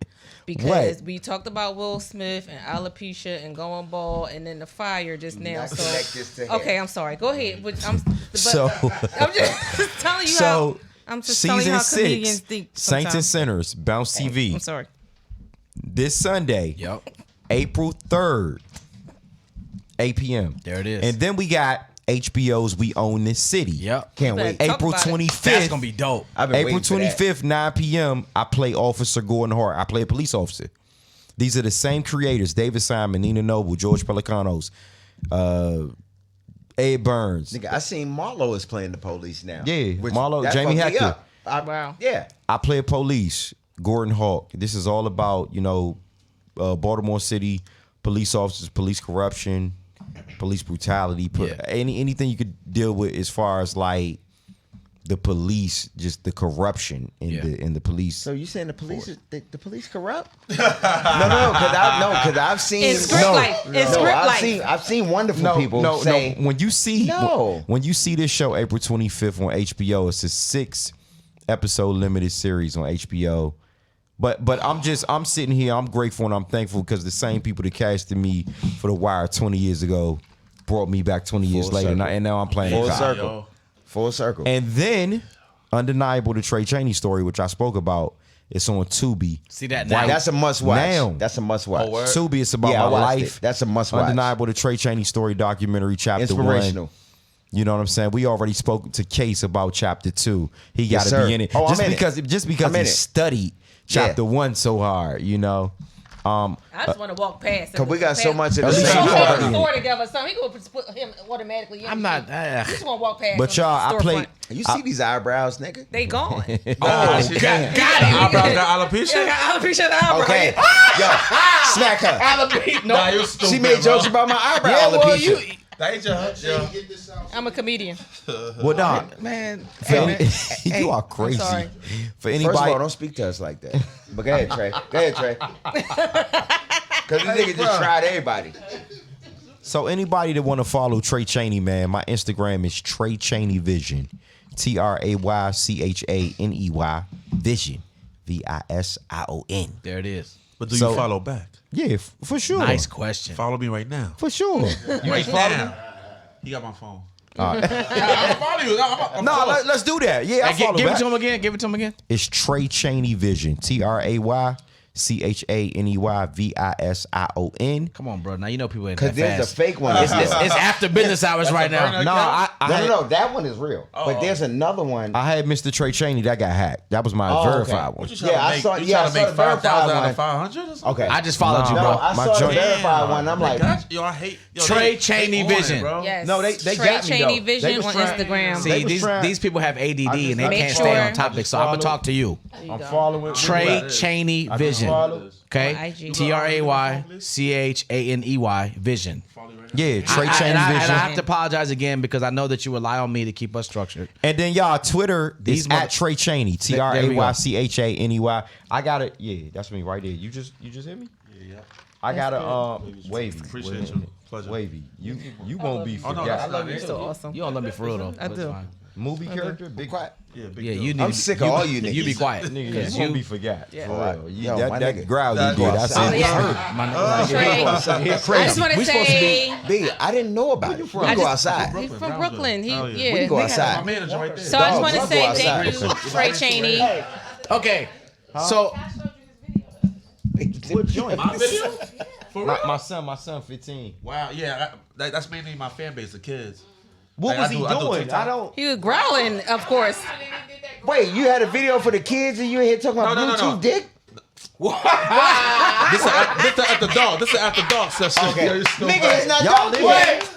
Because What? we talked about Will Smith and alopecia and going bald and then the fire just now. not connect this to So, okay, him. I'm sorry. Go ahead. But I'm So just telling you so how. I'm just telling you season how comedians 6, think. Saints and sometimes. Sinners, Bounce TV. I'm sorry. This Sunday, Yep. April 3rd, 8 p.m. There it is. And then we got HBO's We Own This City. Yep. Can't better wait. talk April about it. 25th. That's gonna be dope. I've been April waiting for that. 25th, 9 p.m. I play Officer Gordon Hart. I play a police officer. These are the same creators: David Simon, Nina Noble, George Pelicanos, Ed Burns. Nigga, I seen Marlo is playing the police now. Yeah, Which- Marlo, that Jamie fucked me Hector. up. Wow. Yeah. I play a police, Gordon Hawk. This is all about, Baltimore City police officers, police corruption, police brutality, Yeah. anything you could deal with as far as like the police, just the corruption in the police. So you saying the police is the police corrupt? no, because I've seen It's script life. It's script life. I've seen wonderful people say When you see No. when you see this show April 25th on HBO, it's a 6-episode limited series on HBO. But I'm sitting here, I'm grateful and I'm thankful because the same people that casted me for The Wire 20 years ago brought me back 20 years Full later, circle. and now I'm playing Full a cop. circle. Yo. Full circle. And then Undeniable, the Trey Chaney story, which I spoke about, it's on Tubi. See that now. That's a must watch. Now. That's a must watch. Oh, word? Tubi, it's about Yeah, I my watched life. it. That's a must watch. Undeniable, the Trey Chaney story documentary, chapter 1. Inspirational. You know what I'm saying? We already spoke to Case about chapter 2. He Yes, got to sir. be in it. Oh, I'm just in because it. just I'm because he in it. studied chapter 1 so hard, I just want to walk past. Cause we got so much in the At least same you Put already- the store together, so he could put him automatically. I'm not. Just want to walk past. But y'all, I play. You see these eyebrows, nigga? They gone. Oh, got him. it. Eyebrows got alopecia? I appreciate the eyebrow. Okay, yo, smack her. Alopecia. No. Nah, you stupid, She made jokes about my eyebrow Yeah, well, alopecia. you. That ain't your Get this out. I'm a comedian. Well, nah, Man, for any- you are crazy. sorry. For First of all, anybody, don't speak to us like that. But go ahead, Trey. Go ahead, Trey. Cause this nigga just tried everybody. so anybody that want to follow Trey Chaney, man, my Instagram is Trey Chaney Vision, TrayChaney Vision, VISION. there it is. But do So- you follow back? Yeah, for sure. Nice question. Follow me right now. For sure. Right now. He got my phone. I'm gonna follow you. No, let's do that. Yeah, I follow Give it back. to him again. Give it to him again. It's Trey Chaney Vision, TrayChaneyVision. Come on, bro. Now you know people ain't Cause that there's fast. a fake one. It's after business hours right now. No, No, that one is real. But there's another one. I had Mr. Trey Chaney that got hacked. That was my Oh, okay. verified one. What you trying Yeah, to I make? saw- You yeah, trying I to saw make the verified 5,000 out one. of 500 or something? Okay. I just followed you, No, bro. I My saw the joint- verified one. I'm like, Yo, I hate. Yo, Trey they Chaney on it, Vision. bro. Yes. No, they Trey got me, Chaney though. Vision They was on trying- Instagram. They See, was trying- these people have ADD and they Make can't sure- stay on topic. So I'm gonna follow- talk to you. I'm following Trey Chaney Vision. follow. Okay. IG. TrayChaney Vision. Yeah, Trey Chaney And I Vision. have to apologize again because I know that you rely on me to keep us structured. And then y'all, Twitter These is mother- at Trey Chaney, There we go. TrayChaney. I got it. Yeah, that's me right there. You just hit me. Yeah. I got a wavy. Appreciate you. Pleasure. Wavy. You won't be Oh, no, forgot. that's not it. So awesome. You don't love me for real though. I That's do. fine. Movie character, big quiet. Yeah, big Yeah, deal. you need. I'm sick of all you niggas. You be quiet. Nigga, Yes, you won't you- be forgot. Yeah. For real. Yo, my that nigga. growl you That- did, I Oh, said, yeah. My Trey. it's I crazy. just want to We supposed to say B, I didn't know about it. We I go just- outside. he's from Brooklyn. He Oh, yeah. yeah. We can go My outside. manager right there. So I just want to Dog, say go thank you, Trey Chaney. Okay. So What joint? My video? For real? My son, 15. Wow, yeah, that's mainly my fan base, the kids. What Like, was I he do- I do doing? TikTok. I don't. He was growling, of course. Wait, you had a video for the kids and you in here talking about No, no, Bluetooth no. dick? This is after dark. This is after dark session. Okay. Yo, you stupid. Nigga, it's not Y'all dark. living. Wait.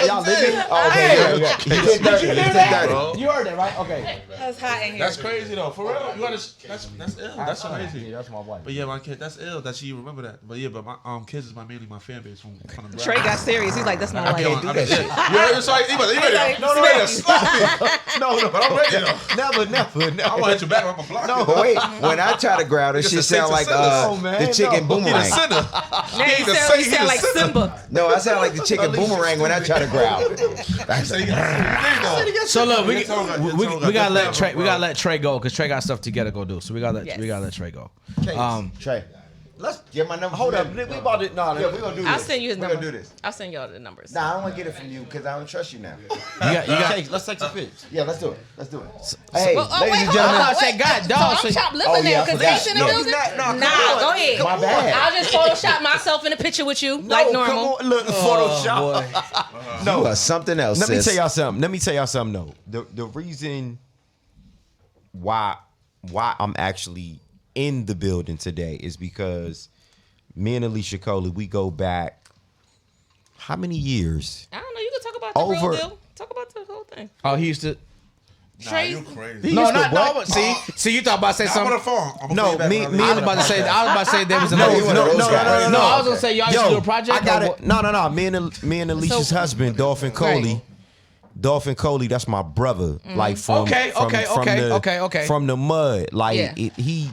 Y'all living? Oh, okay, yeah. He did dirty. He did dirty. Bro. You heard that, right? Okay. That's hot in here. That's crazy though. For real, you gotta. That's ill. That's crazy. Yeah, that's my wife. But yeah, my kid, that's ill that she remember that. But yeah, but my kids is mainly my fan base from the Trey got serious. He's like, that's my I life. do that shit. You ready? Sorry, you ready? No, You ready to slap me? No, But I'm ready though. never. I want to hit you back. I'm gonna block you. But wait, when I try to growl, this It's shit a sound like six and seven. man, the chicken no. He the boomerang. sinner. Now you sound like Simba. No, I sound like the chicken boomerang when I try to growl. So look, we Your tongue got- your tongue got gotta let this Trey level, we bro. gotta let Trey go because Trey got stuff together to go do. So we gotta Yes. let Trey go. Trey, let's get my number. Hold from up. him. We about to. No, Yeah, we're gonna do this. I'll send you his We're number. gonna do this. I'll send y'all the numbers. Nah, I don't want to get it from you because I don't trust you now. You got. Let's take some pics. Yeah, let's do it. Let's do it. Hey, Well, ladies and I gentlemen. thought say God dog. So I'm chopped liver Oh, yeah, now I because forgot. he's in the No. building. Nah, Nah, go ahead. My bad. I'll just Photoshop myself in a picture with you like normal. Come on, look, Photoshop. You are something else. Let me sis. tell y'all something. Though the reason why I'm actually in the building today is because me and Alicia Coley, we go back how many years? I don't know. You can talk about the Over- real deal. Talk about the whole thing. Oh, he used to. Nah, you crazy. No, used to not what? no. See, you thought about to say I'm on something. the phone. I'm No, gonna me- put you back me when I was about to say. There was No, another. you want a rose guy. No, I was gonna say y'all used to do a project. I got or it. what? No. Me and Alicia's So- husband, Dolphin Coley. Right. Dolphin Coley, that's my brother. Like from Okay. from the mud. Like Yeah. he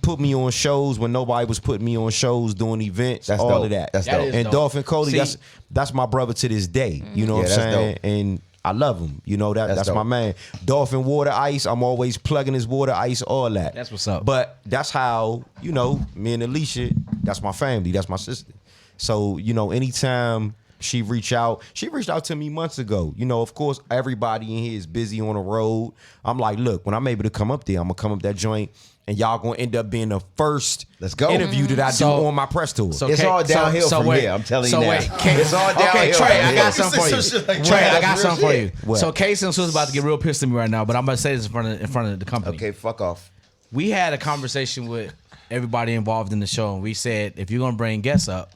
put me on shows when nobody was putting me on shows, doing events, That's all dope. of that. That's That dope. is And dope. Dolphin Coley, See- that's my brother to this day. You know Yeah, what I'm that's saying? dope. And I love him. You know that's dope. my man. Dolphin Water Ice. I'm always plugging his water ice, all that. That's what's up. But that's how, me and Alicia, that's my family. That's my sister. So, anytime she reached out to me months ago. Of course, everybody in here is busy on the road. I'm like, look, when I'm able to come up there, I'm going to come up that joint, and y'all going to end up being the first Let's go. interview that I So- do on my press tour. So It's Kate- all downhill from wait, here, I'm telling you so now. wait, Kate- It's all downhill Okay, from Trey, I here. got something for you. Some shit like Trey, that. I got That's something for real you. shit. What? So Case and Sue's about to get real pissed at me right now, but I'm gonna say this in front of the company. Okay, fuck off. We had a conversation with everybody involved in the show, and we said if you're gonna bring guests up,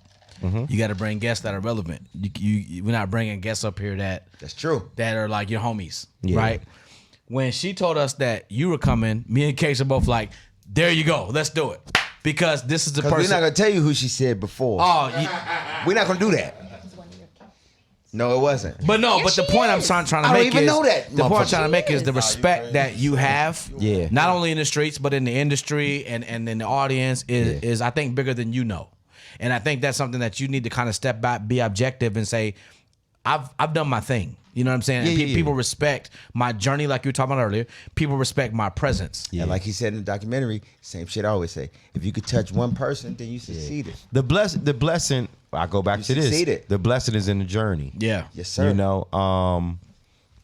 you got to bring guests that are relevant. We're not bringing guests up here That's true. that are like your homies, right? When she told us that you were coming, me and Case are both like, there you go, let's do it. Because this is the person. We're not gonna tell you who she said before. Oh, we're not gonna do that. No, it wasn't. but no, but the point I'm trying to I don't make even is know that, the point I'm motherfucker. trying to make is the respect that you have, Yeah. not only in the streets but in the industry and in the audience is I think bigger than you know, and I think that's something that you need to kind of step back, be objective, and say, I've done my thing. You know what I'm saying? And people respect my journey, like you were talking about earlier. People respect my presence. And like he said in the documentary, same shit I always say. If you could touch one person, then you succeeded. The blessing. I go back to this. succeeded. The blessing is in the journey. Yeah. Yes, sir. You know,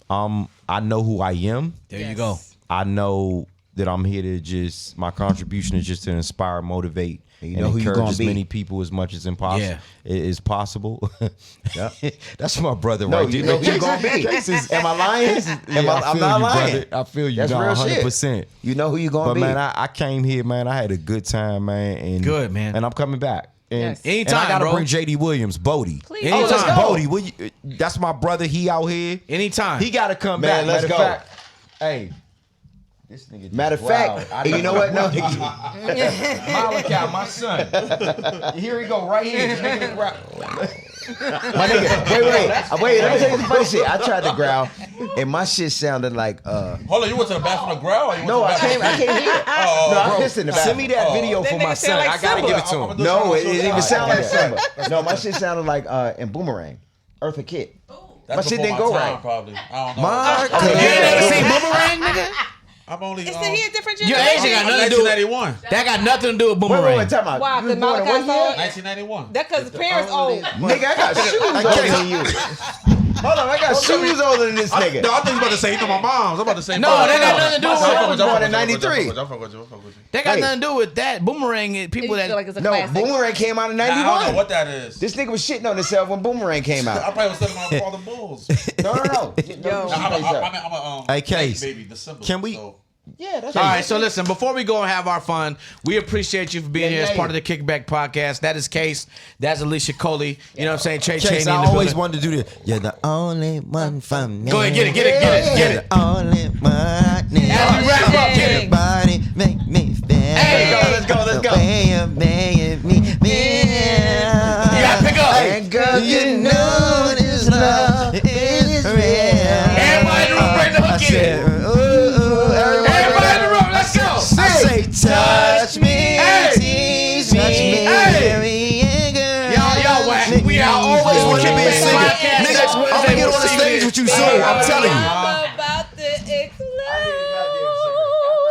I know who I am. There you go. I know that I'm here to my contribution is just to inspire, motivate, And you and know who you encourage gonna as be. many people as much as impossible. Yeah. Is possible. Yeah. That's my brother, No, right you there. know who you gonna be. Am I lying? I'm not lying. Brother. I feel you. That's no, real 100%. shit. You know who you gonna But be. man, I came here, man. I had a good time, man. And Good, man. And I'm coming back. And, Yes. and Anytime, I gotta bro. bring JD Williams, Bodie. Please. Anytime. let's go. Bodie, will you, that's my brother. He out here. Anytime. He gotta come Man, back. let's Matter of go. fact, hey, this nigga. just Matter of growled. fact, I and you know what? No, Malachi, my son. Here he go, right here. This nigga growl. my nigga. Wait. Let me tell you some funny shit. I tried to growl, and my shit sounded like. Hold on, you went to the bathroom to growl? Or you went No, to I the bathroom? can't hear it. No, I pissed in the bathroom. Send me that video for That my nigga son. sound like I gotta Simba. give it to him. No, it didn't even sound like Yeah. Simba. No, my shit sounded like in Boomerang, Eartha Kitt. That's My shit before didn't go time, right. Probably. I don't know. Mark, You ain't never seen Boomerang, nigga? I'm only. It's he a different Your generation. age ain't got nothing to do with 1991. that. Got nothing to do with Boomerang. wait, time out. Why? You was 'Cause born in Malachi what year? saw it? 1991. That's because his parents old. Nigga, I got shoes older than you. Hold on, I got shoes older than this nigga. No, I think he's about to say he know my mom's. I'm about to say. No, that got nothing to do with son it. was born in 93. I'm fucking with you. That got Wait. nothing to do with that. Boomerang is people He feel that. like it's a No, classic. Boomerang came out in I don't know 91. what that is. This nigga was shitting on himself when Boomerang came I out. probably was telling my father bulls. No. I'm a Hey, Case, baby, the symbol. can we- So. Yeah, that's All right, so listen, before we go and have our fun, we appreciate you for being here as part of the Kickback Podcast. That is Case. That's Alicia Coley. You know what I'm saying? Trey Cheney Case, in I the always building. wanted to do this. You're the only one for me. Go ahead, get it. The only one I need. As we wrap up, get it. Everybody make me feel. Hey, let's go. The way you made me feel. You gotta pick up. And girl, You know this love is real. Everybody in the room, bring the hook in. Everybody in the room, let's go. I say, touch me, tease me, Hey. Y'all whack. We are always want to be a Kickback singer. Podcast. Nigga, I'm gonna get on the stage with you soon. I'm telling you.